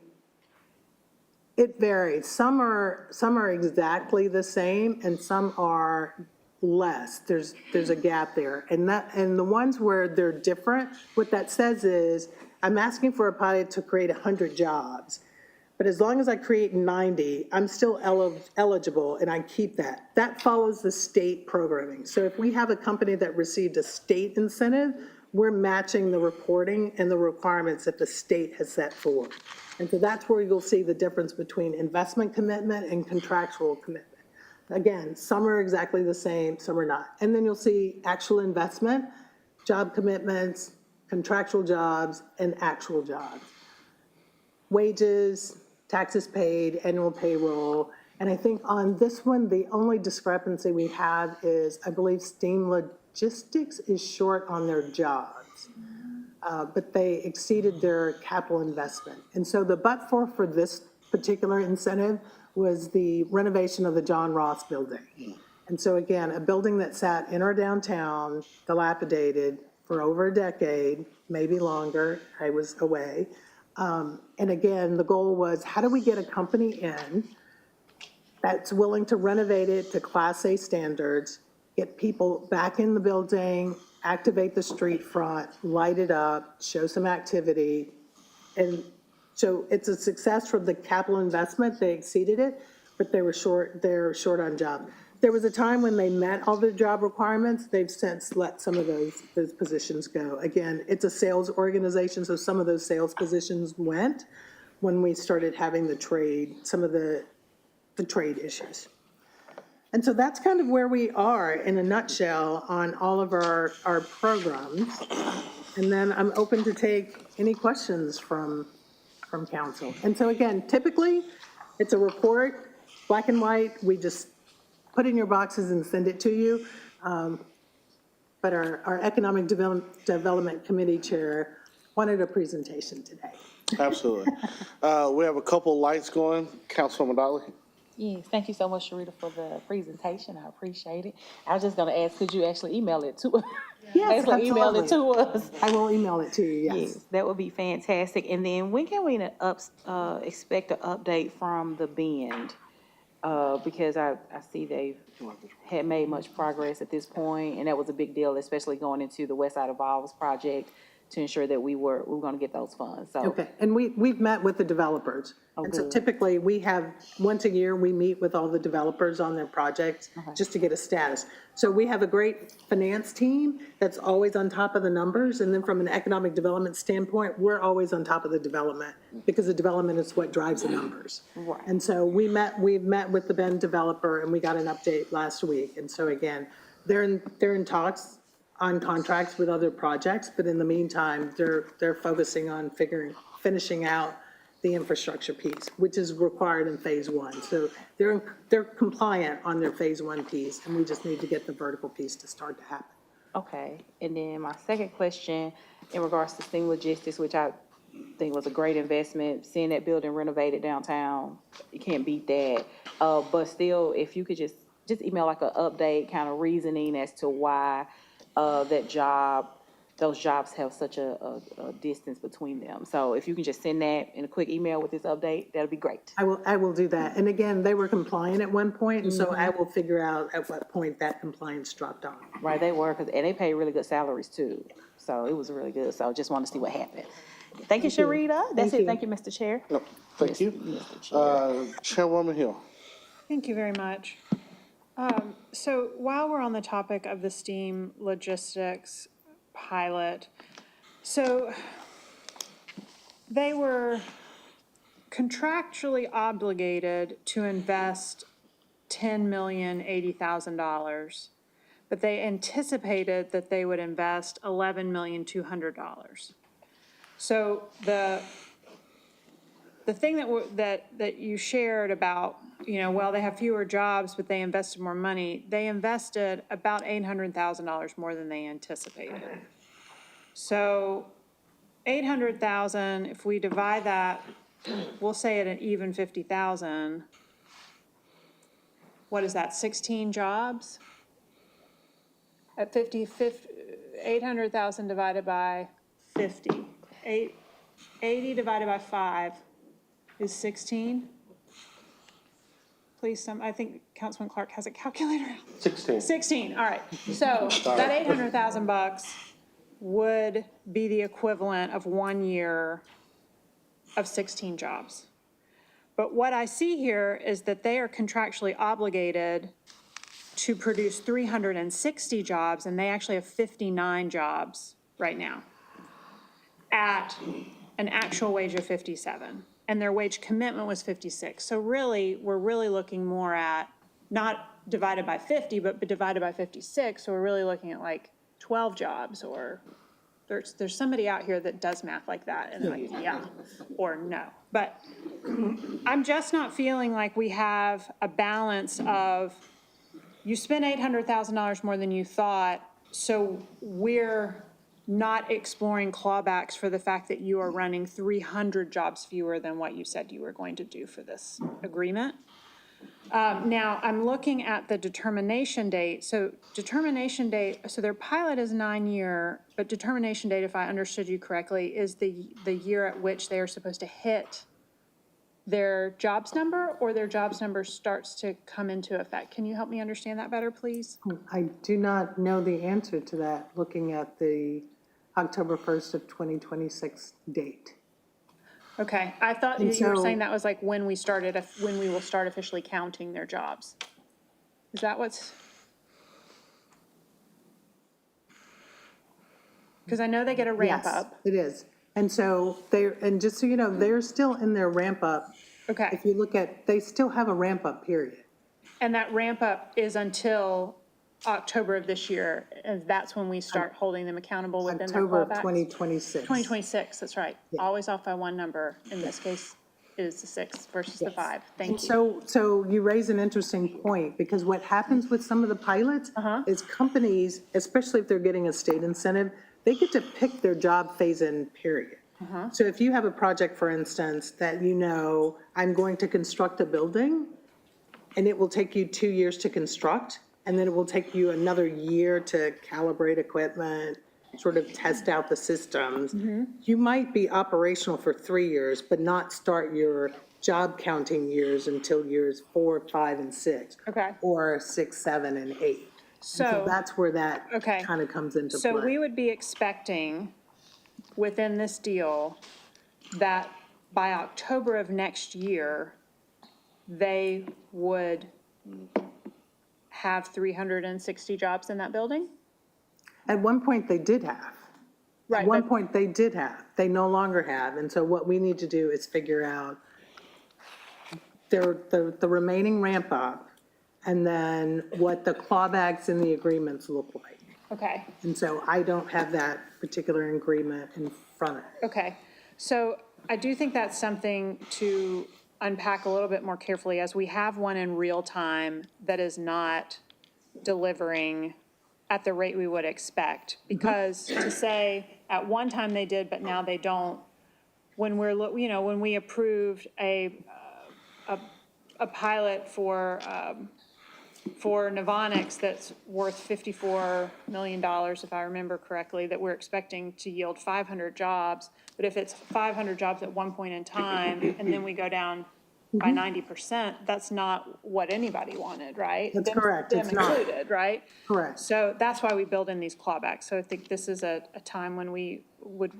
it varies. Some are exactly the same, and some are less. There's a gap there. And the ones where they're different, what that says is, I'm asking for a pilot to create 100 jobs, but as long as I create 90, I'm still eligible, and I keep that. That follows the state programming. So if we have a company that received a state incentive, we're matching the reporting and the requirements that the state has set forth. And so that's where you'll see the difference between investment commitment and contractual commitment. Again, some are exactly the same, some are not. And then you'll see actual investment, job commitments, contractual jobs, and actual jobs. Wages, taxes paid, annual payroll. And I think on this one, the only discrepancy we have is, I believe Steam Logistics is short on their jobs, but they exceeded their capital investment. And so the but-for this particular incentive was the renovation of the John Ross building. And so again, a building that sat in our downtown, dilapidated for over a decade, maybe longer, I was away. And again, the goal was, how do we get a company in that's willing to renovate it to Class A standards, get people back in the building, activate the street front, light it up, show some activity. And so it's a success for the capital investment. They exceeded it, but they're short on job. There was a time when they met all the job requirements. They've since let some of those positions go. Again, it's a sales organization, so some of those sales positions went when we started having some of the trade issues. And so that's kind of where we are in a nutshell on all of our programs. And then I'm open to take any questions from council. And so again, typically, it's a report, black and white. We just put in your boxes and send it to you. But our Economic Development Committee Chair wanted a presentation today. Absolutely. We have a couple lights going. Councilwoman Dolly? Yes, thank you so much, Sharita, for the presentation. I appreciate it. I was just gonna ask, could you actually email it to us? Yes, Actually email it to absolutely. us. I will email it to you, yes. That would be fantastic. And then when can we expect an update from the Bend? Because I see they've had made much progress at this point, and that was a big deal, especially going into the West Side Evolves project to ensure that we were gonna get those funds, so. Okay, and we've met with the developers. And so good. typically, we have, once a year, we meet with all the developers on their projects just to get a status. So we have a great finance team that's always on top of the numbers, and then from an economic development standpoint, we're always on top of the development, because the development is what drives the numbers. Right. And so we've met with the Bend developer, and we got an update last week. And so again, they're in talks on contracts with other projects, but in the meantime, they're focusing on finishing out the infrastructure piece, which is required in phase one. So they're compliant on their phase one piece, and we just need to get the vertical piece to start to happen. Okay, and then my second question in regards to Steam Logistics, which I think was a great investment, seeing that building renovated downtown, you can't beat that. But still, if you could just email like an update, kind of reasoning as to why those jobs have such a distance between them. So if you can just send that in a quick email with this update, that'll be great. I will do that. And again, they were compliant at one point, and so I will figure out at what point that compliance dropped off. Right, they were, and they pay really good salaries too. So it was really good. So I just want to see what happened. Thank you, Sharita. That's it. Thank you, Mr. Chair. No, thank you. Chairwoman Hill? Thank you very much. So while we're on the topic of the Steam Logistics pilot, so they were contractually obligated to invest $10,080,000, but they anticipated that they would invest $11,200,000. So the thing that you shared about, well, they have fewer jobs, but they invested more money, they invested about $800,000 more than they anticipated. So 800,000, if we divide that, we'll say at an even 50,000, what is that, 16 jobs? At 800,000 divided by 50, 80 divided by 5 is 16. Please, I think Councilman Clark has a calculator. 16. 16, all right. So that 800,000 bucks would be the equivalent of 1 year of 16 jobs. But what I see here is that they are contractually obligated to produce 360 jobs, and they actually have 59 jobs right now at an actual wage of 57. And their wage commitment was 56. So really, we're really looking more at not divided by 50, but divided by 56. So we're really looking at like 12 jobs, or there's somebody out here that does math like that, and like, yeah, or no. But I'm just not feeling like we have a balance of, you spent $800,000 more than you thought, so we're not exploring clawbacks for the fact that you are running 300 jobs fewer than what you said you were going to do for this agreement. Now, I'm looking at the determination date. So determination date, so their pilot is 9-year, but determination date, if I understood you correctly, is the year at which they are supposed to hit their jobs number, or their jobs number starts to come into effect. Can you help me understand that better, please? I do not know the answer to that, looking at the October 1st of 2026 date. Okay, I thought And that you were so- saying that was like when we will start officially counting their jobs. Is that what's? Because I know they get a ramp Yes, up. it is. And so and just so you know, they're still in their ramp up. Okay, If you look at, they still have a ramp up period. and that ramp up is until October of this year, and that's when we start holding them accountable within their October of callbacks? 2026. 2026, that's right. Always off by one number. In this case, it is the 6 versus the 5. Thank you. So you raise an interesting point, because what happens with some of the pilots is companies, especially if they're getting a state incentive, they get to pick their job phase-in period. So if you have a project, for instance, that I'm going to construct a building, and it will take you 2 years to construct, and then it will take you another year to calibrate equipment, sort of test out the systems. You might be operational for 3 years, but not start your job counting years until years 4, 5, and 6. Okay. Or 6, 7, and 8. So That's where that Okay. kind of comes into play. So we would be expecting within this deal that by October of next year, they would have 360 jobs in that building? At one point, they did have. Right, At one but- point, they did have. They no longer have. And so what we need to do is figure out the remaining ramp up, and then what the clawbacks in the agreements look like. Okay, And so I don't have that particular agreement in front of me. okay. So I do think that's something to unpack a little bit more carefully, as we have one in real time that is not delivering at the rate we would expect. Because to say, at one time they did, but now they don't, when when we approved a pilot for Novonix that's worth $54 million, if I remember correctly, that we're expecting to yield 500 jobs. But if it's 500 jobs at one point in time, and then we go down by 90%, that's not what anybody wanted, right? That's correct. Them It's not. included, right? Correct. So that's why we build in these clawbacks. So I think this is a time when we would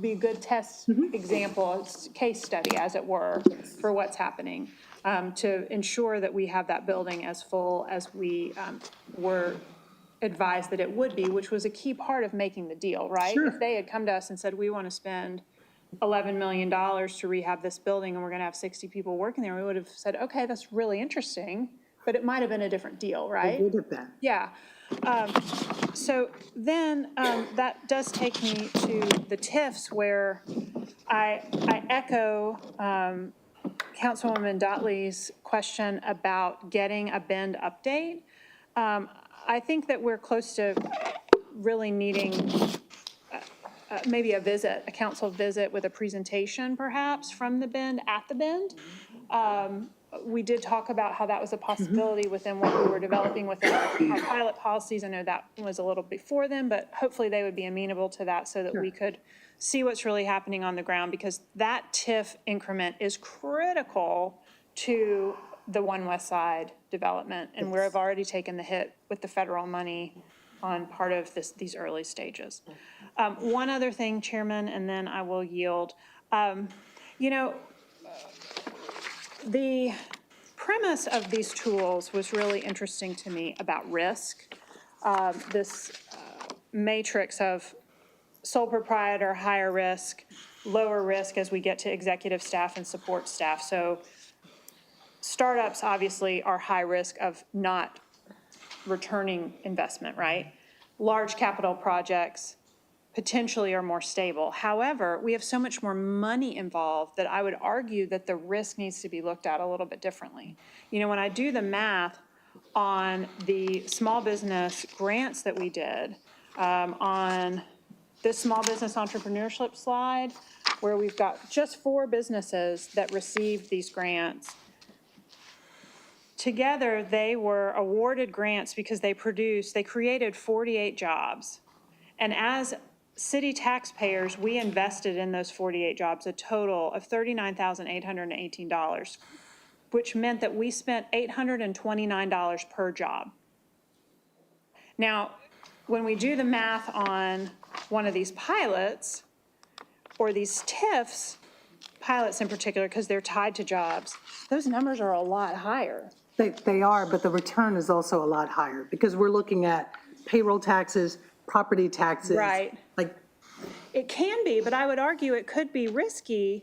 be a good test example, case study, as it were, for what's happening, to ensure that we have that building as full as we were advised that it would be, which was a key part of making the deal, right? Sure. If they had come to us and said, we want to spend $11 million to rehab this building, and we're going to have 60 people working there, we would have said, okay, that's really interesting, but it might have been a different deal, It right? would have been. Yeah. So then that does take me to the TIFs where I echo Councilwoman Dotley's question about getting a Bend update. I think that we're close to really needing maybe a council visit with a presentation perhaps from the Bend, at the Bend. We did talk about how that was a possibility within what we were developing within our pilot policies. I know that was a little before then, but hopefully they would be amenable to that so that we could see what's really happening on the ground, because that TIF increment is critical to the One West Side development, and we've already taken the hit with the federal money on part of these early stages. One other thing, Chairman, and then I will yield. You know, the premise of these tools was really interesting to me about risk. This matrix of sole proprietor, higher risk, lower risk as we get to executive staff and support staff. So startups obviously are high risk of not returning investment, right? Large capital projects potentially are more stable. However, we have so much more money involved that I would argue that the risk needs to be looked at a little bit differently. You know, when I do the math on the small business grants that we did, on this small business entrepreneurship slide, where we've got just 4 businesses that received these grants. Together, they were awarded grants because they created 48 jobs. And as city taxpayers, we invested in those 48 jobs a total of $39,818, which meant that we spent $829 per job. Now, when we do the math on one of these pilots, or these TIFs, pilots in particular, because they're tied to jobs, those numbers are a lot higher. They are, but the return is also a lot higher because we're looking at payroll taxes, property taxes. Right. Like, It can be, but I would argue it could be riskier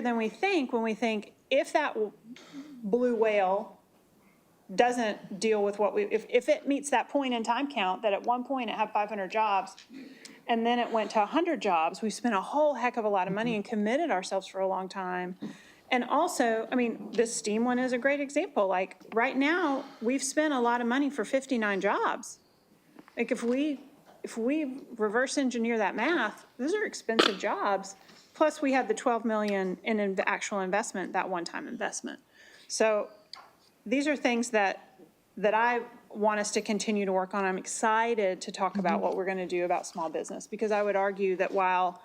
than we think when we think if that blue whale doesn't deal with what if it meets that point in time count that at one point it had 500 jobs and then it went to 100 jobs, we've spent a whole heck of a lot of money and committed ourselves for a long time. And also, I mean, this STEAM one is a great example. Like right now, we've spent a lot of money for 59 jobs. Like if we reverse engineer that math, those are expensive jobs. Plus we had the 12 million in actual investment, that one-time investment. So these are things that I want us to continue to work on. I'm excited to talk about what we're gonna do about small business, because I would argue that while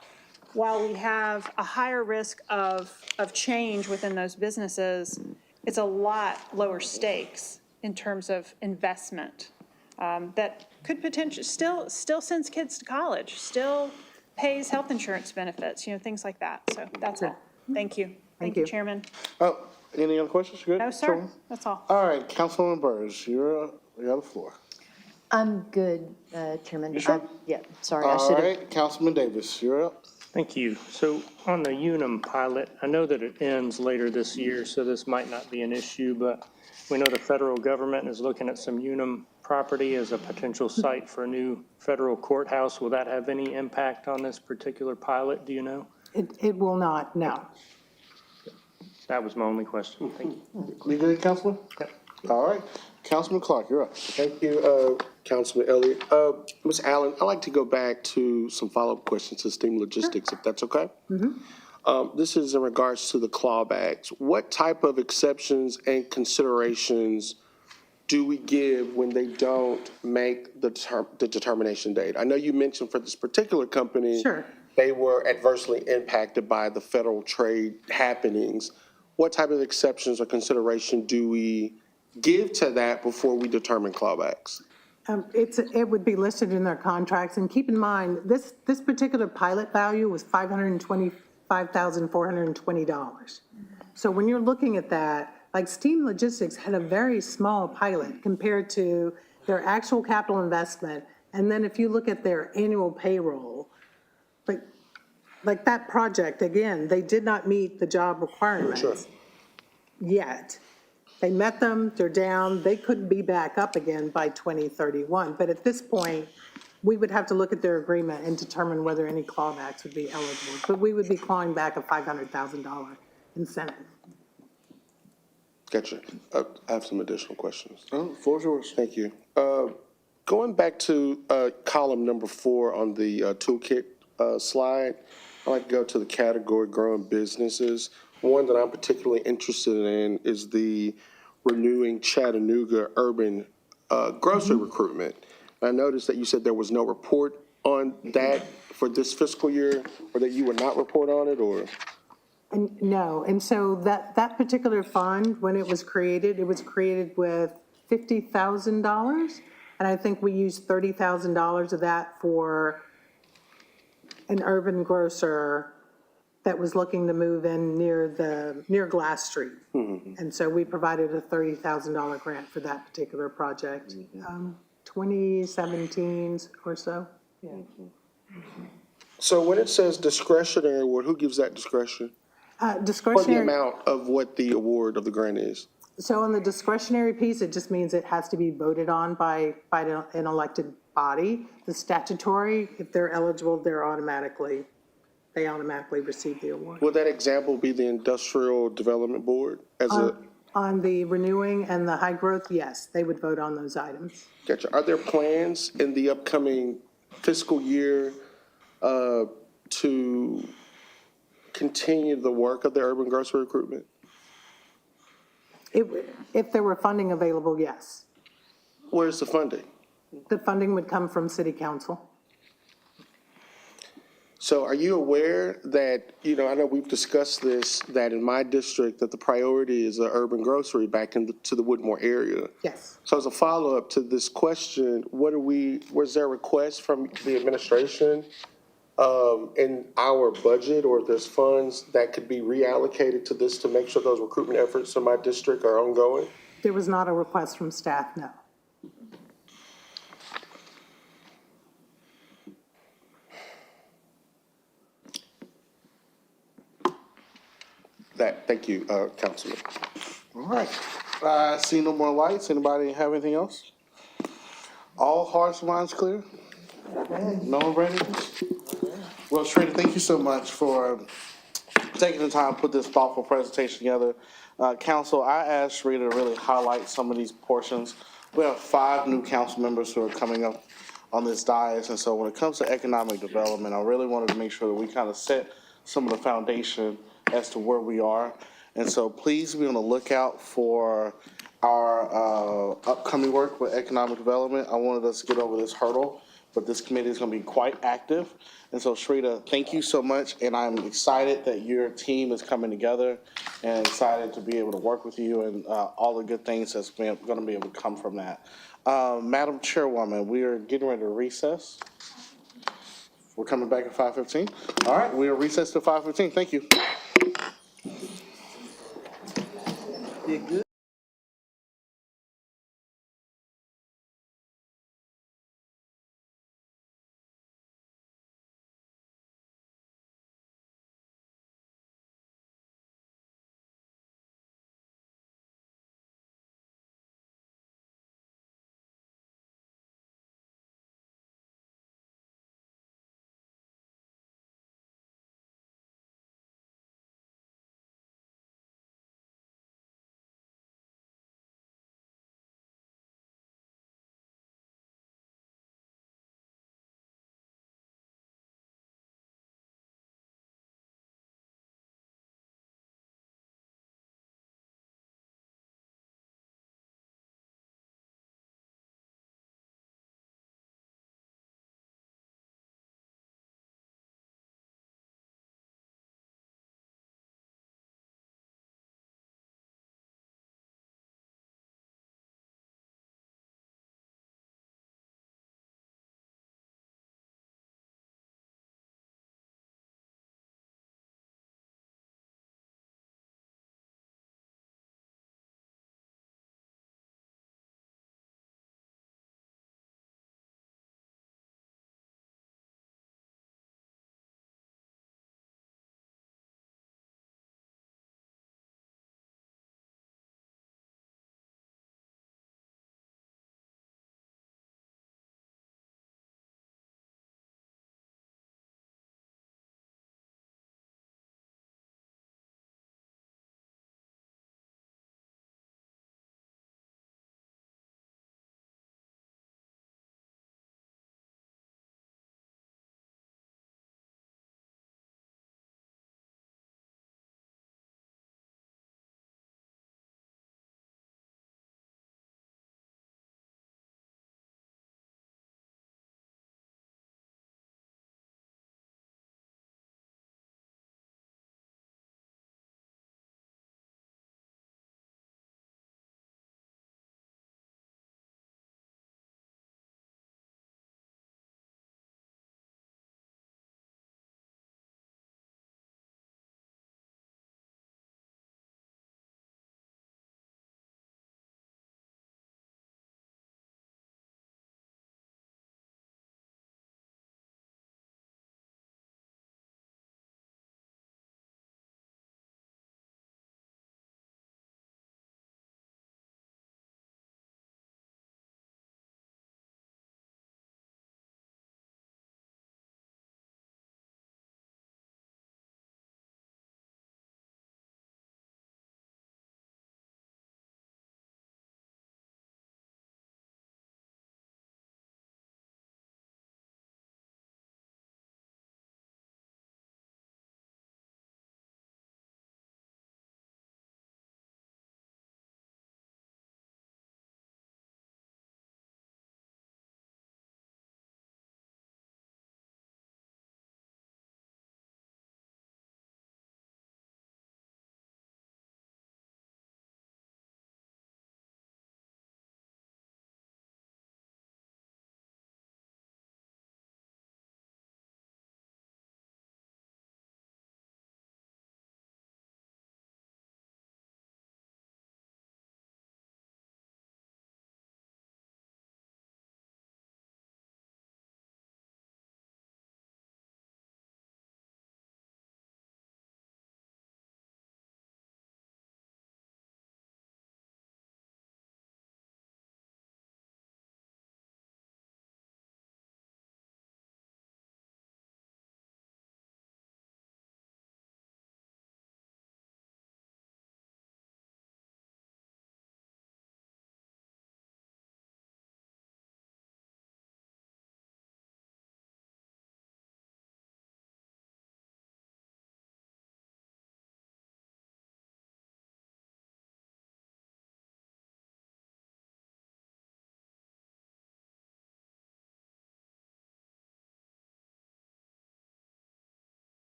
we have a higher risk of change within those businesses, it's a lot lower stakes in terms of investment that could potentially still sends kids to college, still pays health insurance benefits, you know, things like that. So that's all. Thank you. Thank you, you. Chairman. Oh, any other questions? Good? No, sir, that's all. All right, Councilwoman Burrs, you have the floor. I'm good, Chairman. You sure? Yeah, sorry, I All should have. right, Councilman Davis, you're up. Thank you. So on the Unum pilot, I know that it ends later this year, so this might not be an issue, but we know the federal government is looking at some Unum property as a potential site for a new federal courthouse. Will that have any impact on this particular pilot, do you know? it will not, no. That was my only question. Thank you. You good, Councilman? Yep. All right, Councilman Clark, you're up. Thank you, Councilman Elliott. Ms. Allen, I'd like to go back to some follow-up questions to STEAM Logistics, if that's okay? This is in regards to the clawbacks. What type of exceptions and considerations do we give when they don't make the determination date? I know you mentioned for this particular company. Sure. They were adversely impacted by the federal trade happenings. What type of exceptions or consideration do we give to that before we determine clawbacks? It would be listed in their contracts, and keep in mind, this particular pilot value was $525,420. So when you're looking at that, like STEAM Logistics had a very small pilot compared to their actual capital investment, and then if you look at their annual payroll, like that project, again, they did not meet the job requirements yet. They met them, they're down, they could be back up again by 2031. But at this point, we would have to look at their agreement and determine whether any clawbacks would be eligible. But we would be clawing back a $500,000 incentive. Gotcha. I have some additional questions. Floor's yours. Thank you. Going back to column number 4 on the toolkit slide, I'd like to go to the category growing businesses. One that I'm particularly interested in is the renewing Chattanooga urban grocery recruitment. I noticed that you said there was no report on that for this fiscal year, or that you would not report on it, or? And no, and so that particular fund, when it was created with $50,000. And I think we used $30,000 of that for an urban grocer that was looking to move in near Glass Street. And so we provided a $30,000 grant for that particular project, 2017 or so. Yeah. So when it says discretionary award, who gives that discretion? Or the Discretionary. amount of what the award of the grant is? So on the discretionary piece, it just means it has to be voted on by an elected body. The statutory, if they're eligible, they automatically receive the award. Would that example be the Industrial Development Board as a? On the renewing and the high growth, yes, they would vote on those items. Gotcha. Are there plans in the upcoming fiscal year to continue the work of the urban grocery recruitment? If there were funding available, yes. Where's the funding? The funding would come from city council. So are you aware that, I know we've discussed this, that in my district, that the priority is an urban grocery back into the Woodmore area? Yes. So as a follow-up to this question, was there a request from the administration in our budget, or if there's funds that could be reallocated to this to make sure those recruitment efforts in my district are ongoing? There was not a request from staff, no. Thank you, Councilman. All right. I see no more lights. Anybody have anything else? All hearts and minds clear? No one ready? Well, Sharita, thank you so much for taking the time to put this thoughtful presentation together. Council, I asked Sharita to really highlight some of these portions. We have 5 new council members who are coming up on this dais, and so when it comes to economic development, I really wanted to make sure that we kind of set some of the foundation as to where we are. And so please be on the lookout for our upcoming work with economic development. I wanted us to get over this hurdle, but this committee is going to be quite active. And so, Sharita, thank you so much, and I'm excited that your team is coming together and excited to be able to work with you and all the good things that's going to be able to come from that. Madam Chairwoman, we are getting ready to recess. We're coming back at 5:15. All right, we are recessed to 5:15. Thank you.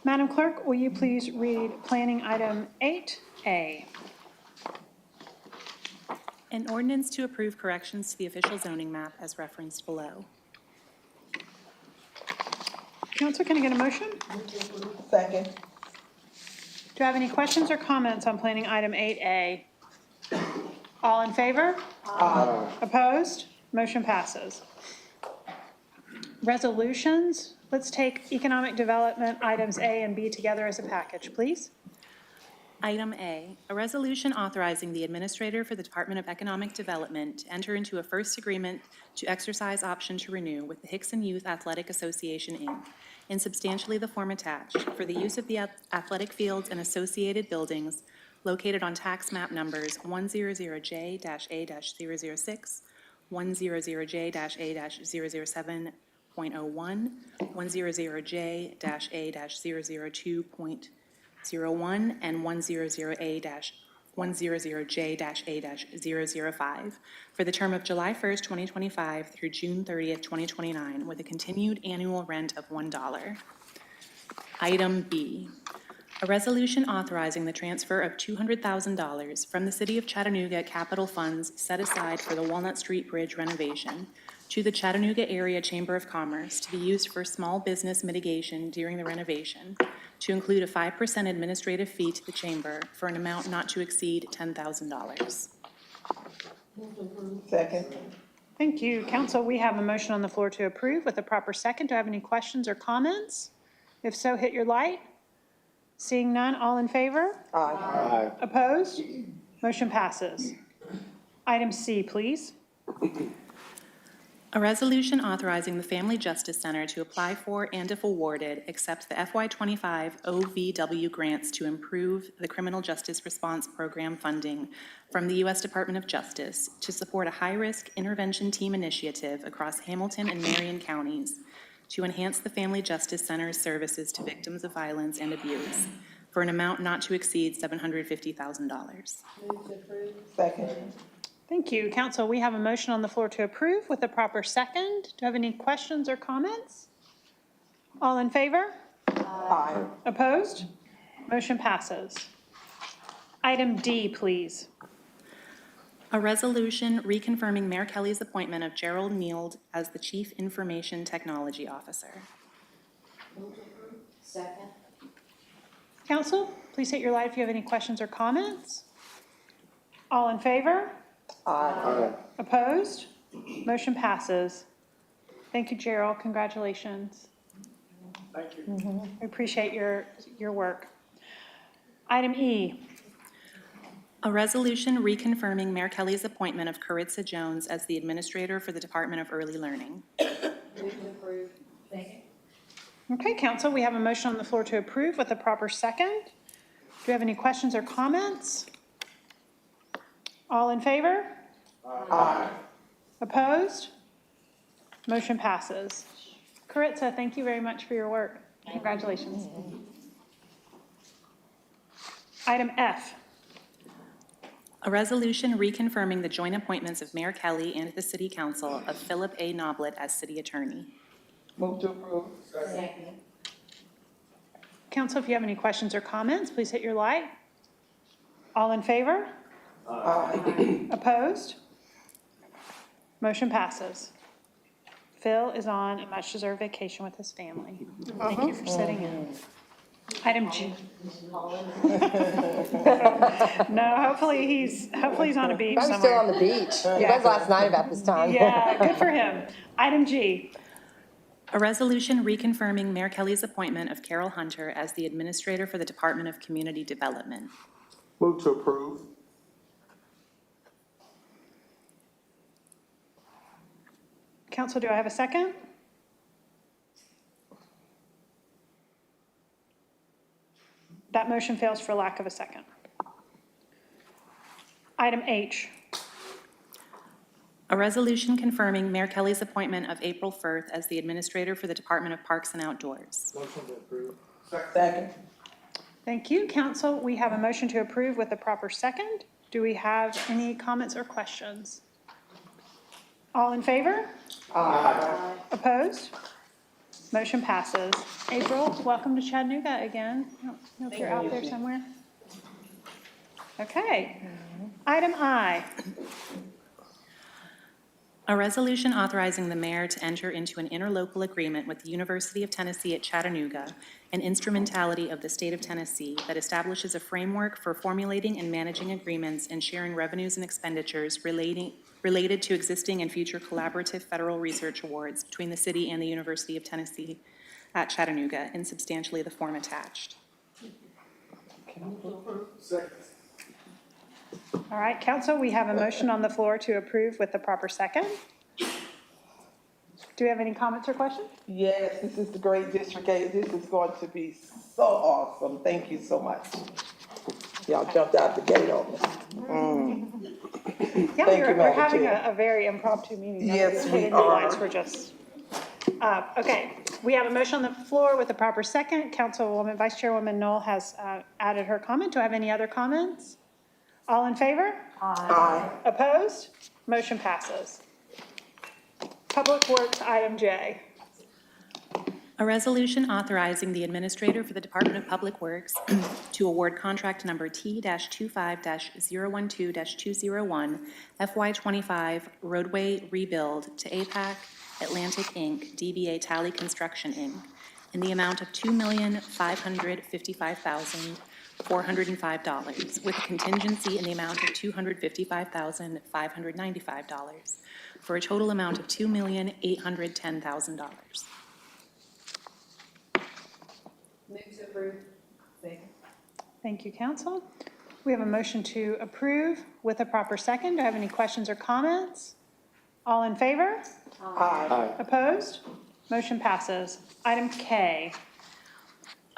Madam Clerk, will you please read planning item 8A? An ordinance to approve corrections to the official zoning map as referenced below. Council, can I get a motion? Second. Do you have any questions or comments on planning item 8A? All in favor? Aye. Opposed? Motion passes. Resolutions, let's take economic development items A and B together as a package, please. Item A, a resolution authorizing the administrator for the Department of Economic Development to enter into a first agreement to exercise option to renew with the Hickson Youth Athletic Association, Inc., in substantially the form attached, for the use of the athletic fields and associated buildings located on tax map numbers 100J-A-006, 100J-A-007.01, 100J-A-002.01, and 100J-A-005 for the term of July 1st, 2025 through June 30th, 2029, with a continued annual rent of $1. Item B, a resolution authorizing the transfer of $200,000 from the City of Chattanooga capital funds set aside for the Walnut Street Bridge renovation to the Chattanooga Area Chamber of Commerce to be used for small business mitigation during the renovation, to include a 5% administrative fee to the chamber for an amount not to exceed $10,000. Second. Thank you. Council, we have a motion on the floor to approve with a proper second. Do I have any questions or comments? If so, hit your light. Seeing none, all in favor? Aye. Opposed? Motion passes. Item C, please. A resolution authorizing the Family Justice Center to apply for and, if awarded, accept the FY25 OVW grants to improve the criminal justice response program funding from the U.S. Department of Justice to support a high-risk intervention team initiative across Hamilton and Marion counties to enhance the Family Justice Center's services to victims of violence and abuse for an amount not to exceed $750,000. Second. Thank you. Council, we have a motion on the floor to approve with a proper second. Do you have any questions or comments? All in favor? Aye. Opposed? Motion passes. Item D, please. A resolution reconfirming Mayor Kelly's appointment of Gerald Neild as the Chief Information Technology Officer. Second. Council, please hit your light if you have any questions or comments. All in favor? Aye. Opposed? Motion passes. Thank you, Gerald. Congratulations. Thank you. We appreciate your work. Item E. A resolution reconfirming Mayor Kelly's appointment of Caritza Jones as the Administrator for the Department of Early Learning. Okay, Council, we have a motion on the floor to approve with a proper second. Do you have any questions or comments? All in favor? Aye. Opposed? Motion passes. Caritza, thank you very much for your work. Congratulations. Item F. A resolution reconfirming the joint appointments of Mayor Kelly and the City Council of Philip A. Noblet as City Attorney. Move to approve. Council, if you have any questions or comments, please hit your light. All in favor? Aye. Opposed? Motion passes. Phil is on a much-deserved vacation with his family. Thank you for sitting in. Item G. No, hopefully he's on a beach I'm somewhere. still on the beach. He Yeah. was last night about this time. Yeah, good for him. Item G. A resolution reconfirming Mayor Kelly's appointment of Carol Hunter as the Administrator for the Department of Community Development. Move to approve. Council, do I have a second? That motion fails for lack of a second. Item H. A resolution confirming Mayor Kelly's appointment of April Firth as the Administrator for the Department of Parks and Outdoors. Second. Thank you. Council, we have a motion to approve with a proper second. Do we have any comments or questions? All in favor? Aye. Opposed? Motion passes. April, welcome to Chattanooga again. I don't know if you're out there somewhere. Okay. Item I. A resolution authorizing the mayor to enter into an interlocal agreement with the University of Tennessee at Chattanooga, an instrumentality of the state of Tennessee that establishes a framework for formulating and managing agreements and sharing revenues and expenditures related to existing and future collaborative federal research awards between the city and the University of Tennessee at Chattanooga in substantially the form attached. All right, council, we have a motion on the floor to approve with the proper second. Do we have any comments or questions? Yes, this is the great District 8. This is going to be so awesome. Thank you so much. Y'all jumped out the gate on me. Yeah, Thank you, we're Madam having Chair. a very impromptu meeting. Yes, we The are. lights were just, okay, we have a motion on the floor with the proper second. Councilwoman, Vice Chairwoman Knoll has added her comment. Do I have any other comments? All in favor? Aye. Opposed? Motion passes. Public Works, item J. A resolution authorizing the administrator for the Department of Public Works to award contract number T-25-012-201 FY25 roadway rebuild to APAC Atlantic Inc., DBA Tally Construction Inc., in the amount of $2,555,405, with a contingency in the amount of $255,595, for a total amount of $2,810,000. Thank you, council. We have a motion to approve with a proper second. Do I have any questions or comments? All in favor? Aye. Opposed? Motion passes. Item K.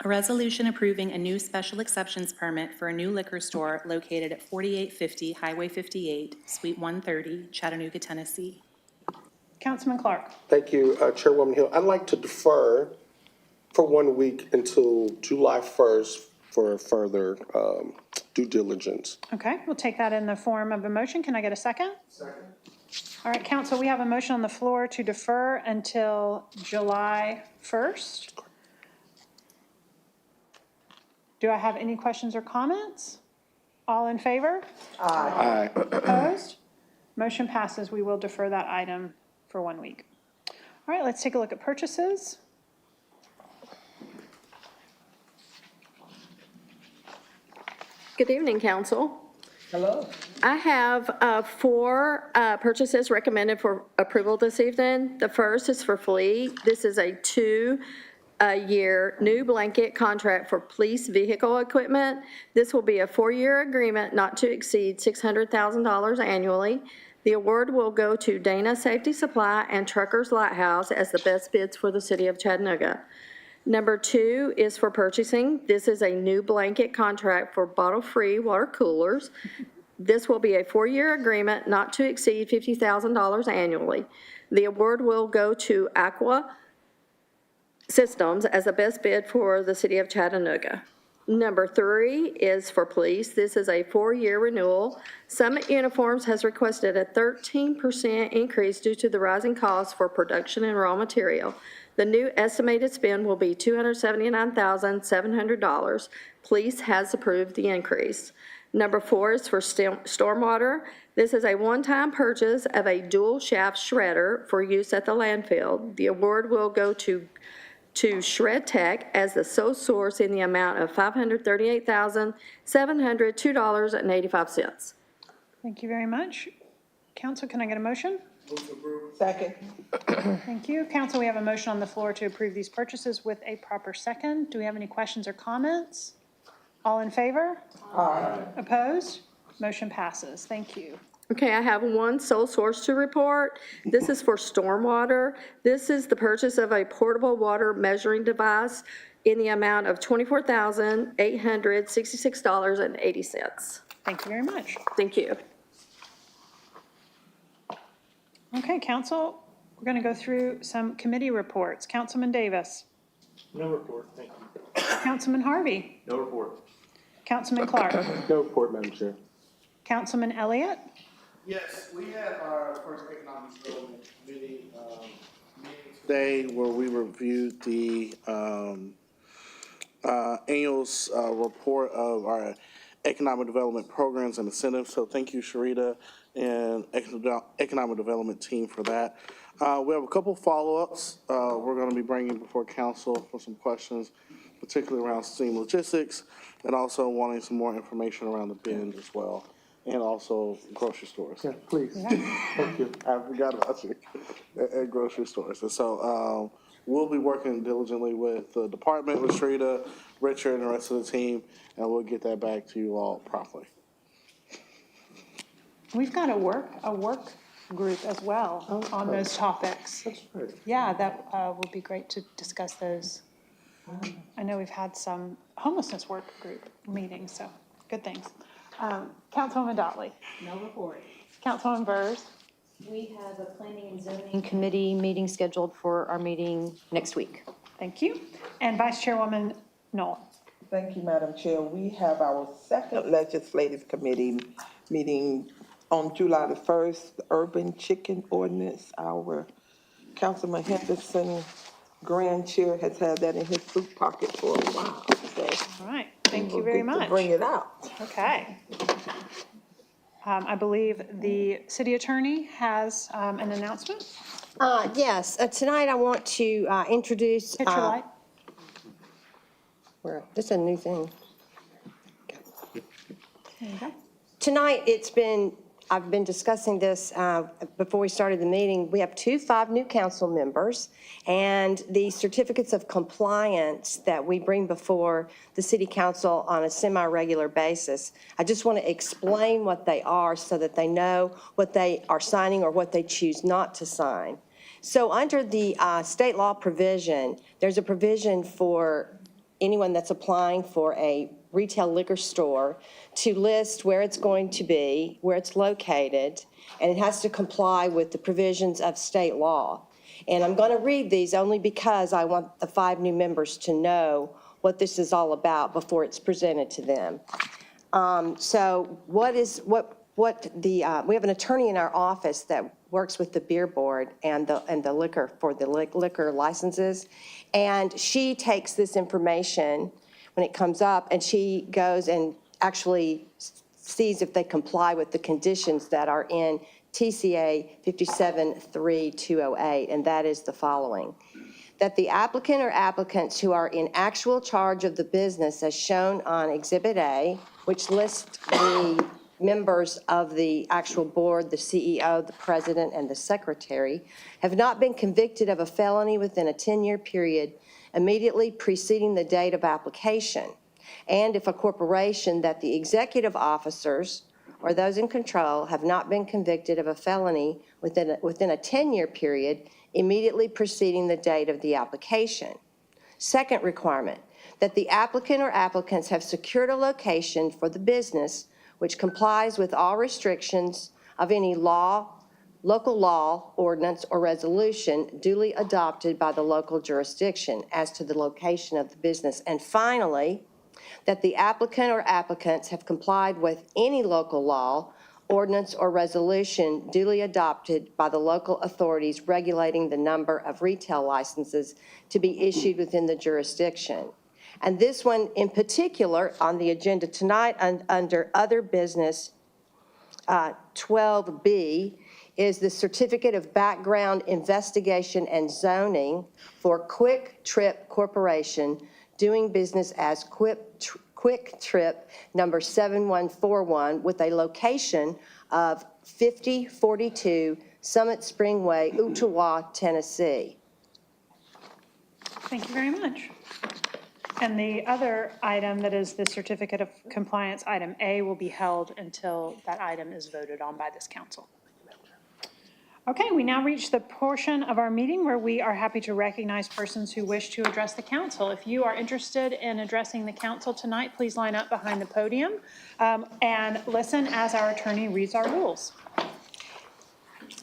A resolution approving a new special exceptions permit for a new liquor store located at 4850 Highway 58, Suite 130, Chattanooga, Tennessee. Councilman Clark. Thank you, Chairwoman Hill. I'd like to defer for 1 week until July 1st for further due diligence. Okay, we'll take that in the form of a motion. Can I get a second? Second. All right, council, we have a motion on the floor to defer until July 1st. Do I have any questions or comments? All in favor? Aye. Opposed? Motion passes. We will defer that item for 1 week. All right, let's take a look at purchases. Good evening, council. Hello. I have 4 purchases recommended for approval this evening. The first is for Fleet. This is a 2-year new blanket contract for police vehicle equipment. This will be a 4-year agreement not to exceed $600,000 annually. The award will go to Dana Safety Supply and Truckers Lighthouse as the best bids for the city of Chattanooga. Number 2 is for purchasing. This is a new blanket contract for bottle-free water coolers. This will be a 4-year agreement not to exceed $50,000 annually. The award will go to Aqua Systems as the best bid for the city of Chattanooga. Number 3 is for police. This is a 4-year renewal. Summit Uniforms has requested a 13% increase due to the rising costs for production and raw material. The new estimated spend will be $279,700. Police has approved the increase. Number 4 is for stormwater. This is a one-time purchase of a dual shaft shredder for use at the landfill. The award will go to Shred Tech as the sole source in the amount of $538,702.85. Thank you very much. Council, can I get a motion? Second. Thank you. Council, we have a motion on the floor to approve these purchases with a proper second. Do we have any questions or comments? All in favor? Aye. Opposed? Motion passes. Thank you. Okay, I have 1 sole source to report. This is for stormwater. This is the purchase of a portable water measuring device in the amount of $24,866.80. Thank you very much. Thank you. Okay, council, we're going to go through some committee reports. Councilman Davis. No report, thank you. Councilman Harvey. No report. Councilman Clark. No report, Madam Chair. Councilman Elliott. Yes, we had our first economic development committee meetings day where we reviewed the annual report of our economic development programs and incentives. So thank you, Sharita, and economic development team for that. We have a couple follow-ups we're going to be bringing before council for some questions, particularly around steam logistics, and also wanting some more information around the bins as well, and also grocery stores. Yeah, please. Thank you. I forgot about you at grocery stores. And so we'll be working diligently with the department, with Sharita, Richard, and the rest of the team, and we'll get that back to you all promptly. We've got a work group as well on those topics. That's great. Yeah, that would be great to discuss those. I know we've had some homelessness work group meetings, so good things. Councilwoman Dotley. No report. Councilwoman Burrs. We have a planning and zoning committee meeting scheduled for our meeting next week. Thank you. And Vice Chairwoman Knoll. Thank you, Madam Chair. We have our second legislative committee meeting on July the 1st, the urban chicken ordinance. Our Councilman Henderson, grand chair, has had that in his suit pocket for a while. So All right, thank you very we'll get to much. bring it out. Okay. I believe the city attorney has an announcement. Yes, tonight I want to introduce. Hit your light. This is a new thing. There you go. Tonight, I've been discussing this before we started the meeting. We have 5 new council members, and the certificates of compliance that we bring before the city council on a semi-regular basis. I just want to explain what they are so that they know what they are signing or what they choose not to sign. So under the state law provision, there's a provision for anyone that's applying for a retail liquor store to list where it's going to be, where it's located, and it has to comply with the provisions of state law. And I'm going to read these only because I want the 5 new members to know what this is all about before it's presented to them. So we have an attorney in our office that works with the beer board and the liquor for the liquor licenses, and she takes this information when it comes up, and she goes and actually sees if they comply with the conditions that are in TCA 573208, and that is the following: that the applicant or applicants who are in actual charge of the business as shown on Exhibit A, which lists the members of the actual board, the CEO, the president, and the secretary, have not been convicted of a felony within a 10-year period immediately preceding the date of application. And if a corporation that the executive officers or those in control have not been convicted of a felony within a 10-year period immediately preceding the date of the application. Second requirement, that the applicant or applicants have secured a location for the business which complies with all restrictions of any law, local law, ordinance, or resolution duly adopted by the local jurisdiction as to the location of the business. And finally, that the applicant or applicants have complied with any local law, ordinance, or resolution duly adopted by the local authorities regulating the number of retail licenses to be issued within the jurisdiction. And this one in particular on the agenda tonight under other business 12B is the Certificate of Background Investigation and Zoning for Quick Trip Corporation, doing business as Quick Trip number 7141 with a location of 5042 Summit Spring Way, Ottawa, Tennessee. Thank you very much. And the other item that is the certificate of compliance, item A, will be held until that item is voted on by this council. Okay, we now reach the portion of our meeting where we are happy to recognize persons who wish to address the council. If you are interested in addressing the council tonight, please line up behind the podium and listen as our attorney reads our rules.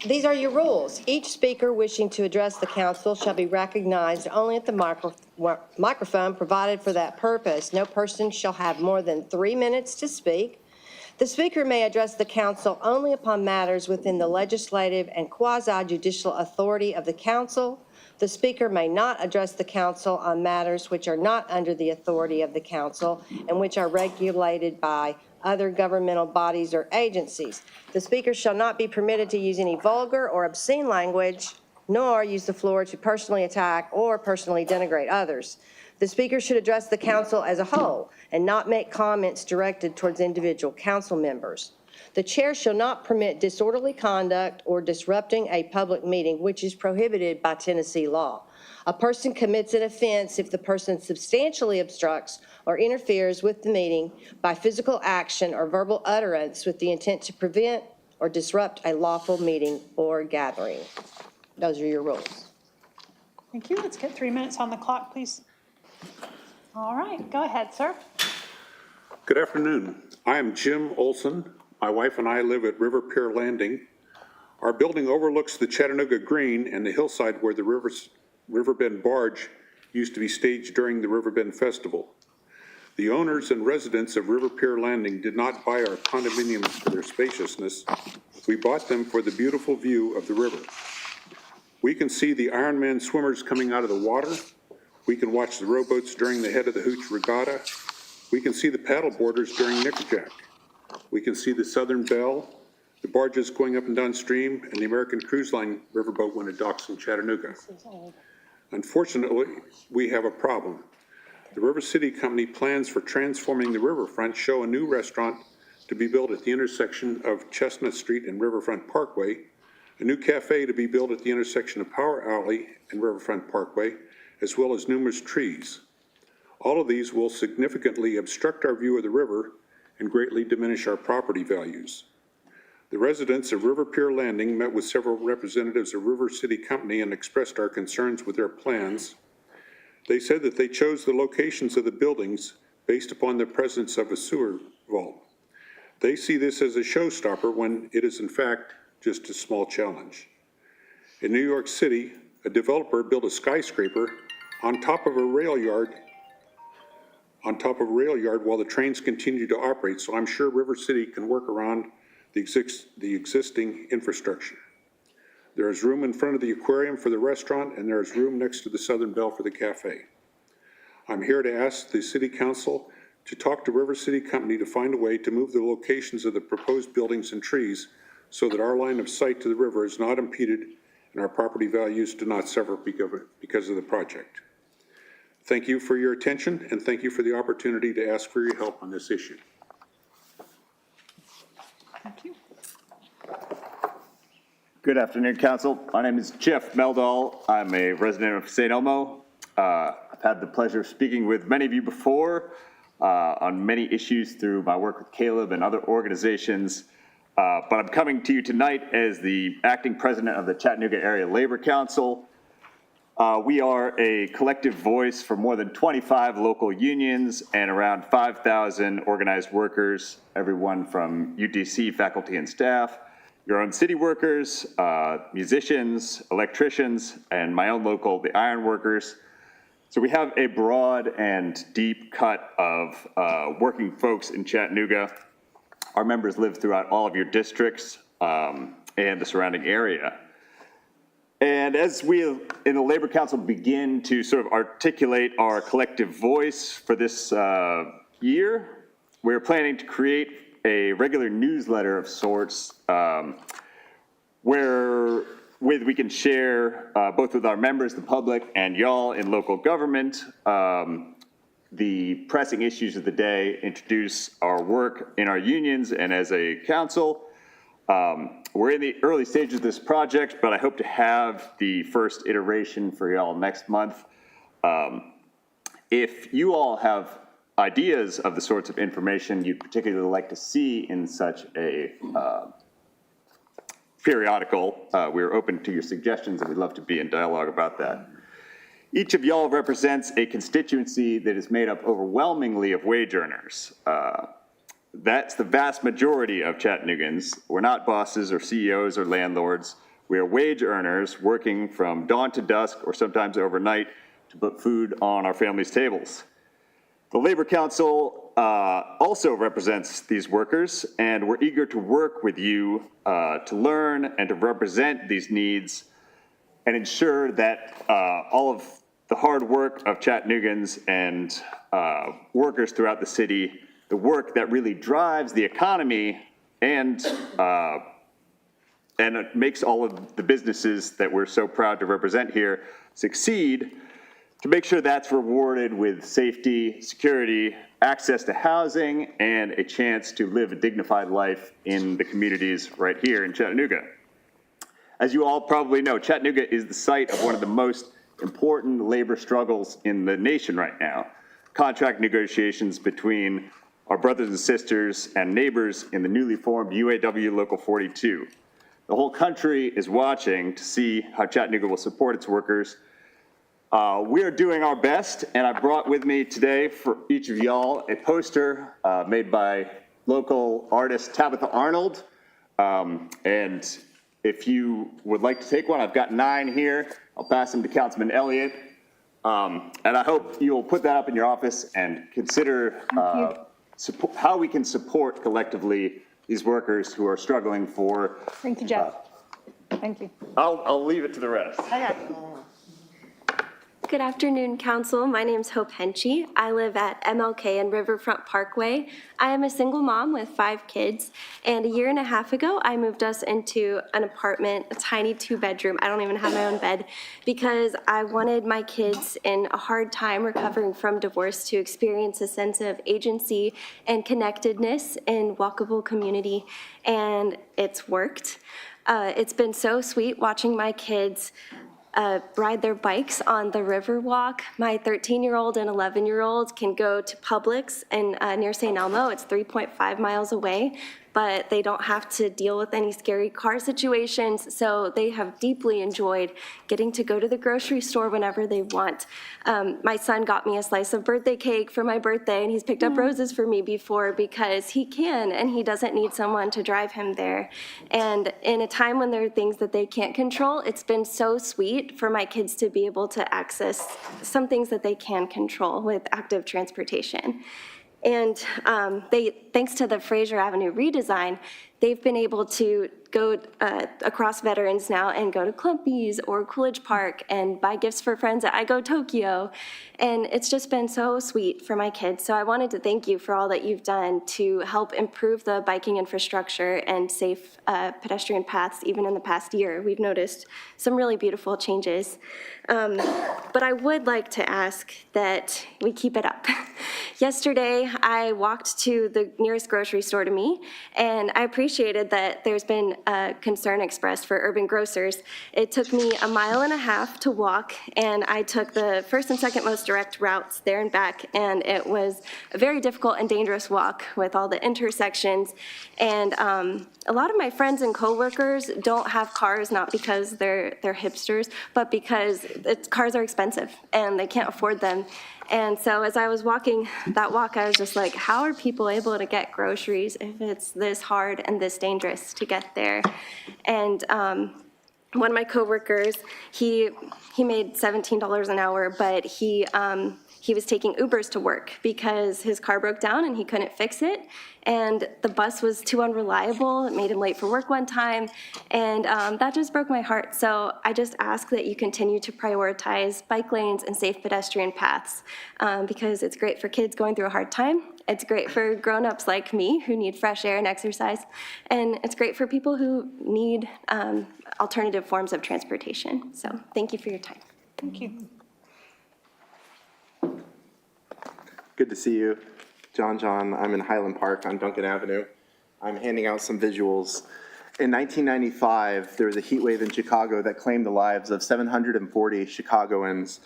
These are your rules. Each speaker wishing to address the council shall be recognized only at the microphone provided for that purpose. No person shall have more than 3 minutes to speak. The speaker may address the council only upon matters within the legislative and quasi-judicial authority of the council, The speaker may not address the council on matters which are not under the authority of the council and which are regulated by other governmental bodies or agencies. The speaker shall not be permitted to use any vulgar or obscene language, nor use the floor to personally attack or personally denigrate others. The speaker should address the council as a whole and not make comments directed towards individual council members. The chair shall not permit disorderly conduct or disrupting a public meeting, which is prohibited by Tennessee law. A person commits an offense if the person substantially obstructs or interferes with the meeting by physical action or verbal utterance with the intent to prevent or disrupt a lawful meeting or gathering. Those are your rules. Thank you. Let's get 3 minutes on the clock, please. All right, go ahead, sir. Good afternoon. I am Jim Olson. My wife and I live at River Pier Landing. Our building overlooks the Chattanooga Green and the hillside where the Riverbend Barge used to be staged during the Riverbend Festival. The owners and residents of River Pier Landing did not buy our condominiums for their spaciousness. We bought them for the beautiful view of the river. We can see the Ironman swimmers coming out of the water. We can watch the rowboats during the Head of the Hooch Regatta. We can see the paddle boarders during Nickerjack. We can see the Southern Belle, the barges going up and down stream, and the American Cruise Line riverboat when it docks in Chattanooga. Unfortunately, we have a problem. The River City Company plans for transforming the riverfront show a new restaurant to be built at the intersection of Chestnut Street and Riverfront Parkway, a new cafe to be built at the intersection of Power Alley and Riverfront Parkway, as well as numerous trees. All of these will significantly obstruct our view of the river and greatly diminish our property values. The residents of River Pier Landing met with several representatives of River City Company and expressed our concerns with their plans. They said that they chose the locations of the buildings based upon the presence of a sewer vault. They see this as a showstopper when it is in fact just a small challenge. In New York City, a developer built a skyscraper on top of a rail yard while the trains continue to operate, so I'm sure River City can work around the existing infrastructure. There is room in front of the aquarium for the restaurant, and there is room next to the Southern Belle for the cafe. I'm here to ask the City Council to talk to River City Company to find a way to move the locations of the proposed buildings and trees so that our line of sight to the river is not impeded and our property values do not suffer because of the project. Thank you for your attention, and thank you for the opportunity to ask for your help on this issue. Thank you. Good afternoon, Council. My name is Jeff Meldal. I'm a resident of St. Elmo. I've had the pleasure of speaking with many of you before on many issues through my work with Caleb and other organizations, but I'm coming to you tonight as the acting president of the Chattanooga Area Labor Council. We are a collective voice for more than 25 local unions and around 5,000 organized workers, everyone from UTC faculty and staff, your own city workers, musicians, electricians, and my own local, the iron workers. So we have a broad and deep cut of working folks in Chattanooga. Our members live throughout all of your districts and the surrounding area. And as we in the Labor Council begin to sort of articulate our collective voice for this year, we're planning to create a regular newsletter of sorts where we can share both with our members, the public, and y'all in local government, the pressing issues of the day, introduce our work in our unions and as a council. We're in the early stages of this project, but I hope to have the first iteration for y'all next month. If you all have ideas of the sorts of information you'd particularly like to see in such a periodical, we're open to your suggestions and we'd love to be in dialogue about that. Each of y'all represents a constituency that is made up overwhelmingly of wage earners. That's the vast majority of Chattanoogans. We're not bosses or CEOs or landlords. We are wage earners working from dawn to dusk or sometimes overnight to put food on our families' tables. The Labor Council also represents these workers, and we're eager to work with you to learn and to represent these needs and ensure that all of the hard work of Chattanoogans and workers throughout the city, the work that really drives the economy and it makes all of the businesses that we're so proud to represent here succeed, to make sure that's rewarded with safety, security, access to housing, and a chance to live a dignified life in the communities right here in Chattanooga. As you all probably know, Chattanooga is the site of one of the most important labor struggles in the nation right now. Contract negotiations between our brothers and sisters and neighbors in the newly formed UAW Local 42. The whole country is watching to see how Chattanooga will support its workers. We are doing our best, and I brought with me today for each of y'all a poster made by local artist Tabitha Arnold. And if you would like to take one, I've got 9 here. I'll pass them to Councilman Elliott. And I hope you'll put that up in your office and consider how we can support collectively these workers who are struggling for. Thank you, Jeff. Thank you. I'll leave it to the rest. Good afternoon, Council. My name's Hope Henchy. I live at MLK and Riverfront Parkway. I am a single mom with 5 kids, and a year and a half ago, I moved us into an apartment, a tiny 2-bedroom. I don't even have my own bed, because I wanted my kids in a hard time recovering from divorce to experience a sense of agency and connectedness in walkable community, and it's worked. It's been so sweet watching my kids ride their bikes on the Riverwalk. My 13-year-old and 11-year-old can go to Publix and near St. Elmo. It's 3.5 miles away, but they don't have to deal with any scary car situations, so they have deeply enjoyed getting to go to the grocery store whenever they want. My son got me a slice of birthday cake for my birthday, and he's picked up roses for me before because he can, and he doesn't need someone to drive him there. And in a time when there are things that they can't control, it's been so sweet for my kids to be able to access some things that they can control with active transportation. And thanks to the Fraser Avenue redesign, they've been able to go across Veterans now and go to Clumpies or Coolidge Park and buy gifts for friends at I Go Tokyo. And it's just been so sweet for my kids. So I wanted to thank you for all that you've done to help improve the biking infrastructure and safe pedestrian paths. Even in the past year, we've noticed some really beautiful changes. But I would like to ask that we keep it up. Yesterday, I walked to the nearest grocery store to me, and I appreciated that there's been concern expressed for urban grocers. It took me 1.5 miles to walk, and I took the first and second most direct routes there and back, and it was a very difficult and dangerous walk with all the intersections. And a lot of my friends and coworkers don't have cars, not because they're hipsters, but because cars are expensive and they can't afford them. And so as I was walking that walk, I was just like, how are people able to get groceries if it's this hard and this dangerous to get there? And one of my coworkers, he made $17 an hour, but he was taking Ubers to work because his car broke down and he couldn't fix it. And the bus was too unreliable. It made him late for work one time. And that just broke my heart. So I just ask that you continue to prioritize bike lanes and safe pedestrian paths because it's great for kids going through a hard time. It's great for grown-ups like me who need fresh air and exercise. And it's great for people who need alternative forms of transportation. So thank you for your time. Thank you. Good to see you. John. I'm in Highland Park on Duncan Avenue. I'm handing out some visuals. In 1995, there was a heat wave in Chicago that claimed the lives of 740 Chicagoans.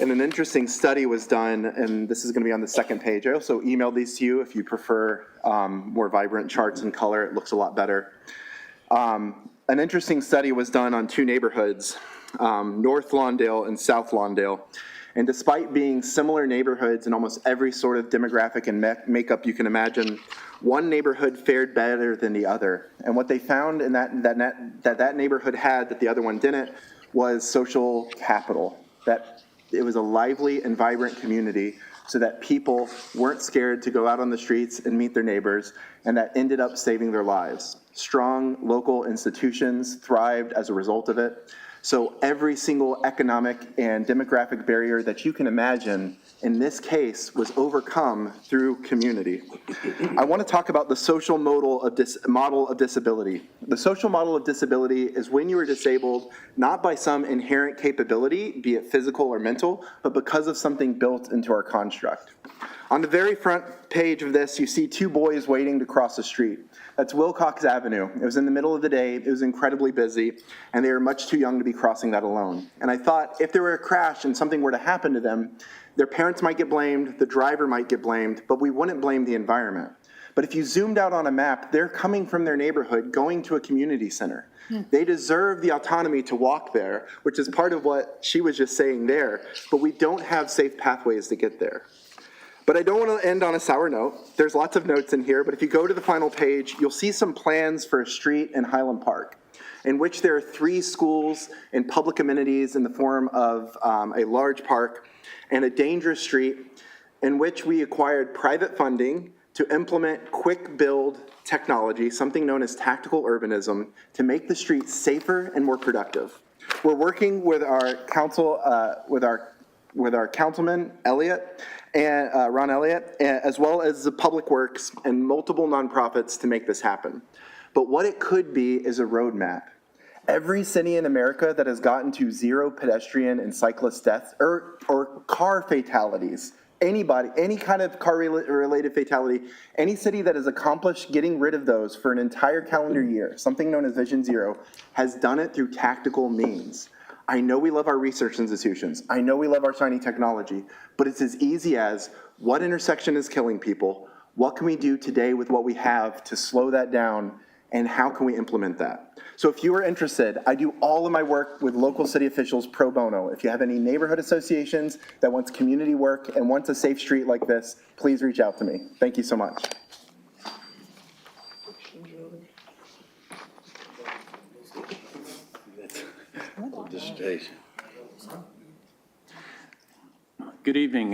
And an interesting study was done, and this is going to be on the second page. I also emailed these to you if you prefer more vibrant charts and color. It looks a lot better. An interesting study was done on 2 neighborhoods, North Lawndale and South Lawndale. And despite being similar neighborhoods in almost every sort of demographic and makeup you can imagine, one neighborhood fared better than the other. And what they found in that neighborhood had that the other one didn't was social capital, that it was a lively and vibrant community so that people weren't scared to go out on the streets and meet their neighbors, and that ended up saving their lives. Strong local institutions thrived as a result of it. So every single economic and demographic barrier that you can imagine in this case was overcome through community. I want to talk about the social model of disability. The social model of disability is when you are disabled not by some inherent capability, be it physical or mental, but because of something built into our construct. On the very front page of this, you see two boys waiting to cross the street. That's Wilcox Avenue. It was in the middle of the day, it was incredibly busy, and they were much too young to be crossing that alone. And I thought if there were a crash and something were to happen to them, their parents might get blamed, the driver might get blamed, but we wouldn't blame the environment. But if you zoomed out on a map, they're coming from their neighborhood, going to a community center. They deserve the autonomy to walk there, which is part of what she was just saying there, but we don't have safe pathways to get there. But I don't want to end on a sour note. There's lots of notes in here, but if you go to the final page, you'll see some plans for a street in Highland Park, in which there are 3 schools and public amenities in the form of a large park and a dangerous street, in which we acquired private funding to implement quick build technology, something known as tactical urbanism, to make the streets safer and more productive. We're working with our council, with our councilman, Elliott, and Ron Elliott, as well as the Public Works and multiple nonprofits to make this happen. But what it could be is a roadmap. Every city in America that has gotten to 0 pedestrian and cyclist deaths or car fatalities, anybody, any kind of car-related fatality, any city that has accomplished getting rid of those for an entire calendar year, something known as Vision Zero, has done it through tactical means. I know we love our research institutions. I know we love our shiny technology, but it's as easy as what intersection is killing people? What can we do today with what we have to slow that down? And how can we implement that? So if you are interested, I do all of my work with local city officials pro bono. If you have any neighborhood associations that wants community work and wants a safe street like this, please reach out to me. Thank you so much. Good evening.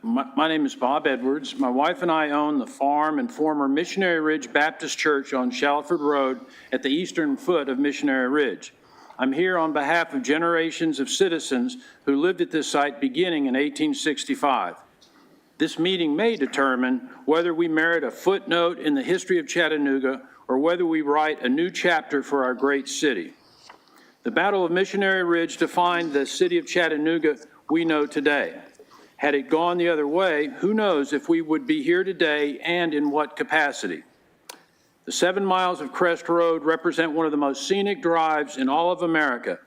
My name is Bob Edwards. My wife and I own the farm and former Missionary Ridge Baptist Church on Shallowford Road at the eastern foot of Missionary Ridge. I'm here on behalf of generations of citizens who lived at this site beginning in 1865. This meeting may determine whether we merit a footnote in the history of Chattanooga or whether we write a new chapter for our great city. The Battle of Missionary Ridge defined the city of Chattanooga we know today. Had it gone the other way, who knows if we would be here today and in what capacity. The 7 miles of Crest Road represent one of the most scenic drives in all of America.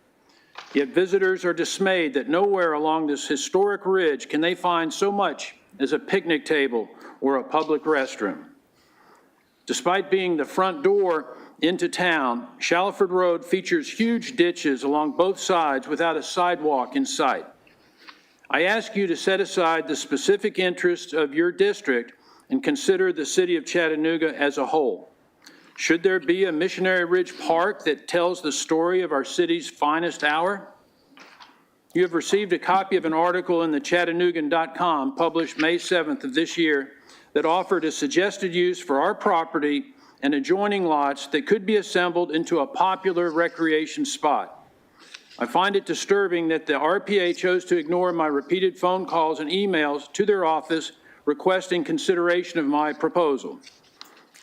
Yet visitors are dismayed that nowhere along this historic ridge can they find so much as a picnic table or a public restroom. Despite being the front door into town, Shallowford Road features huge ditches along both sides without a sidewalk in sight. I ask you to set aside the specific interests of your district and consider the city of Chattanooga as a whole. Should there be a Missionary Ridge Park that tells the story of our city's finest hour? You have received a copy of an article in the Chattanoogan.com published May 7th of this year that offered a suggested use for our property and adjoining lots that could be assembled into a popular recreation spot. I find it disturbing that the RPA chose to ignore my repeated phone calls and emails to their office requesting consideration of my proposal.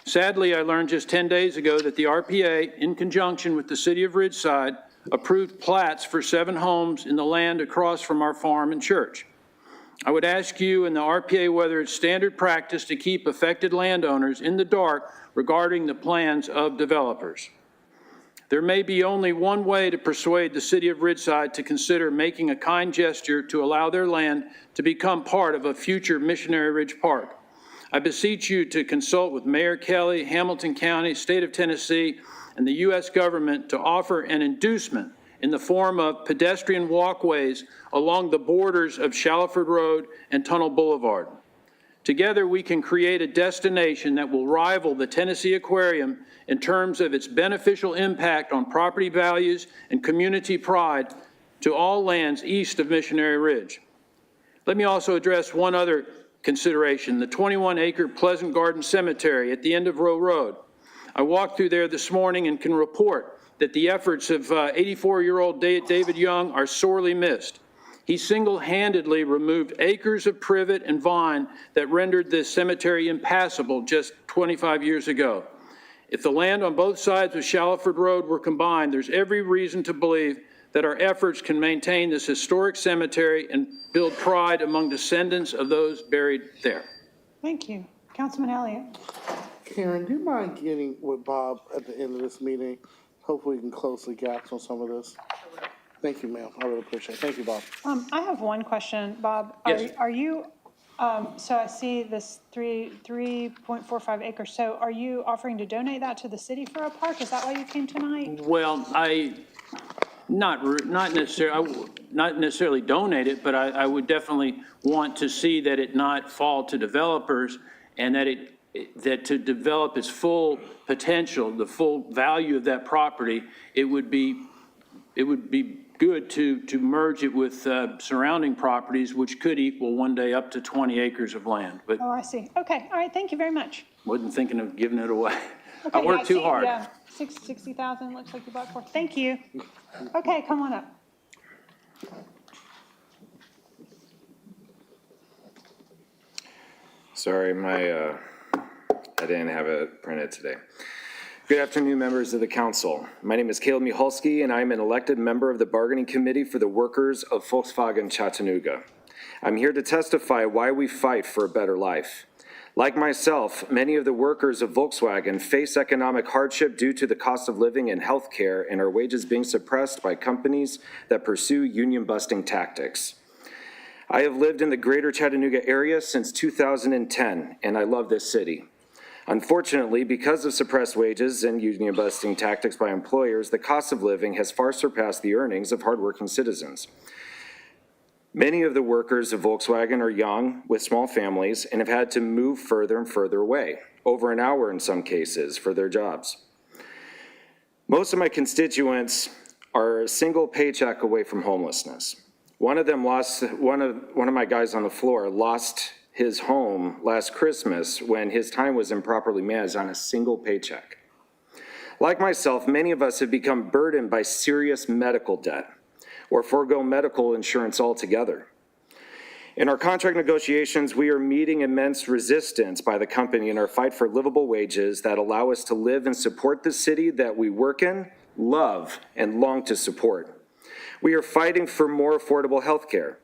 Sadly, I learned just 10 days ago that the RPA, in conjunction with the city of Ridgeside, approved plats for 7 homes in the land across from our farm and church. I would ask you and the RPA whether it's standard practice to keep affected landowners in the dark regarding the plans of developers. There may be only one way to persuade the city of Ridgeside to consider making a kind gesture to allow their land to become part of a future Missionary Ridge Park. I beseech you to consult with Mayor Kelly, Hamilton County, State of Tennessee, and the U.S. government to offer an inducement in the form of pedestrian walkways along the borders of Shallowford Road and Tunnel Boulevard. Together, we can create a destination that will rival the Tennessee Aquarium in terms of its beneficial impact on property values and community pride to all lands east of Missionary Ridge. Let me also address one other consideration, the 21-acre Pleasant Garden Cemetery at the end of Row Road. I walked through there this morning and can report that the efforts of 84-year-old David Young are sorely missed. He single-handedly removed acres of privet and vine that rendered this cemetery impassable just 25 years ago. If the land on both sides of Shallowford Road were combined, there's every reason to believe that our efforts can maintain this historic cemetery and build pride among descendants of those buried there. Thank you. Councilman Elliott. Karen, do you mind getting with Bob at the end of this meeting? Hopefully we can close the gaps on some of this. Thank you, ma'am. I really appreciate it. Thank you, Bob. I have one question, Bob. Yes. Are you, so I see this 3.45 acres. So are you offering to donate that to the city for a park? Is that why you came tonight? Well, not necessarily donate it, but I would definitely want to see that it not fall to developers, and that to develop its full potential, the full value of that property, it would be good to merge it with surrounding properties, which could equal one day up to 20 acres of land. But Oh, I see. Okay, all right, thank you very much. wasn't thinking of giving it away. Okay, I worked too see, hard. Yeah, 60,000 looks like you bought for. Thank you. Okay, come on up. Sorry, I didn't have it printed today. Good afternoon, members of the council. My name is Caleb Michalski, and I'm an elected member of the bargaining committee for the workers of Volkswagen Chattanooga. I'm here to testify why we fight for a better life. Like myself, many of the workers of Volkswagen face economic hardship due to the cost of living and health care and our wages being suppressed by companies that pursue union-busting tactics. I have lived in the greater Chattanooga area since 2010, and I love this city. Unfortunately, because of suppressed wages and union-busting tactics by employers, the cost of living has far surpassed the earnings of hardworking citizens. Many of the workers of Volkswagen are young, with small families, and have had to move further and further away, over an hour in some cases, for their jobs. Most of my constituents are a single paycheck away from homelessness. One of my guys on the floor lost his home last Christmas when his time was improperly managed on a single paycheck. Like myself, many of us have become burdened by serious medical debt or forego medical insurance altogether. In our contract negotiations, we are meeting immense resistance by the company in our fight for livable wages that allow us to live and support the city that we work in, love, and long to support. We are fighting for more affordable health care.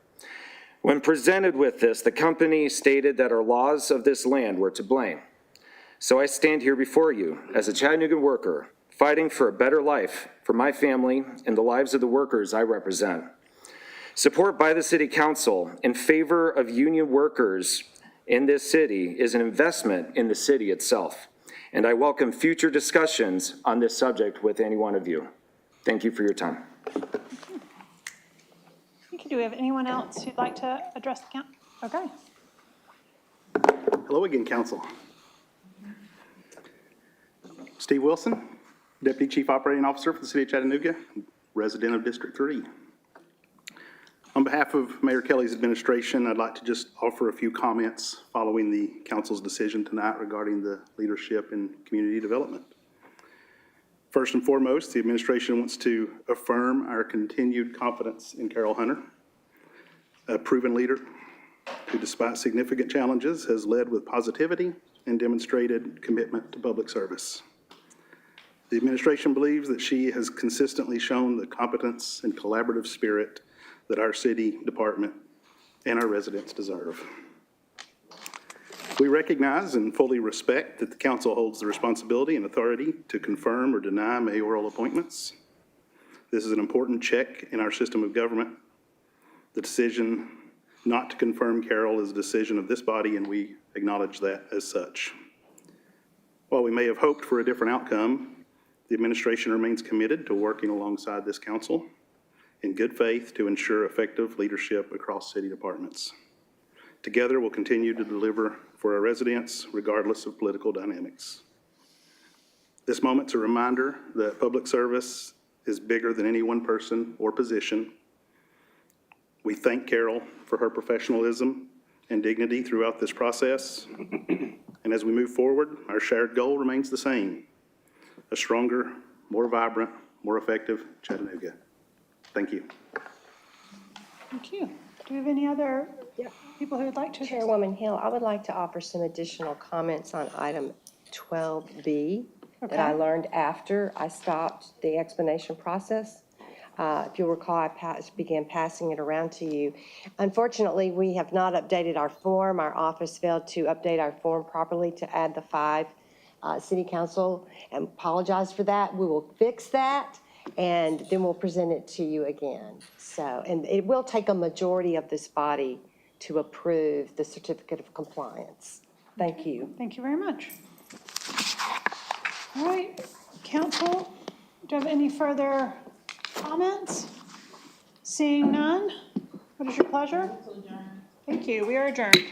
When presented with this, the company stated that our laws of this land were to blame. So I stand here before you as a Chattanooga worker, fighting for a better life for my family and the lives of the workers I represent. Support by the City Council in favor of union workers in this city is an investment in the city itself, and I welcome future discussions on this subject with any one of you. Thank you for your time. Do we have anyone else who'd like to address the council? Okay. Hello again, council. Steve Wilson, Deputy Chief Operating Officer for the City of Chattanooga, resident of District 3. On behalf of Mayor Kelly's administration, I'd like to just offer a few comments following the council's decision tonight regarding the leadership and community development. First and foremost, the administration wants to affirm our continued confidence in Carol Hunter, a proven leader who, despite significant challenges, has led with positivity and demonstrated commitment to public service. The administration believes that she has consistently shown the competence and collaborative spirit that our city department and our residents deserve. We recognize and fully respect that the council holds the responsibility and authority to confirm or deny mayoral appointments. This is an important check in our system of government. The decision not to confirm Carol is a decision of this body, and we acknowledge that as such. While we may have hoped for a different outcome, the administration remains committed to working alongside this council in good faith to ensure effective leadership across city departments. Together, we'll continue to deliver for our residents, regardless of political dynamics. This moment's a reminder that public service is bigger than any one person or position. We thank Carol for her professionalism and dignity throughout this process. And as we move forward, our shared goal remains the same: a stronger, more vibrant, more effective Chattanooga. Thank you. Thank you. Do we have any other people who would like to? Chairwoman Hill, I would like to offer some additional comments on item 12B that I Okay. learned after I stopped the explanation process. If you'll recall, I began passing it around to you. Unfortunately, we have not updated our form. Our office failed to update our form properly to add the 5 city council, and apologize for that. We will fix that, and then we'll present it to you again. So, and it will take a majority of this body to approve the certificate of compliance. Thank you. Thank you very much. All right, council, do you have any further comments? Seeing none, what is your pleasure? Thank you, we are adjourned.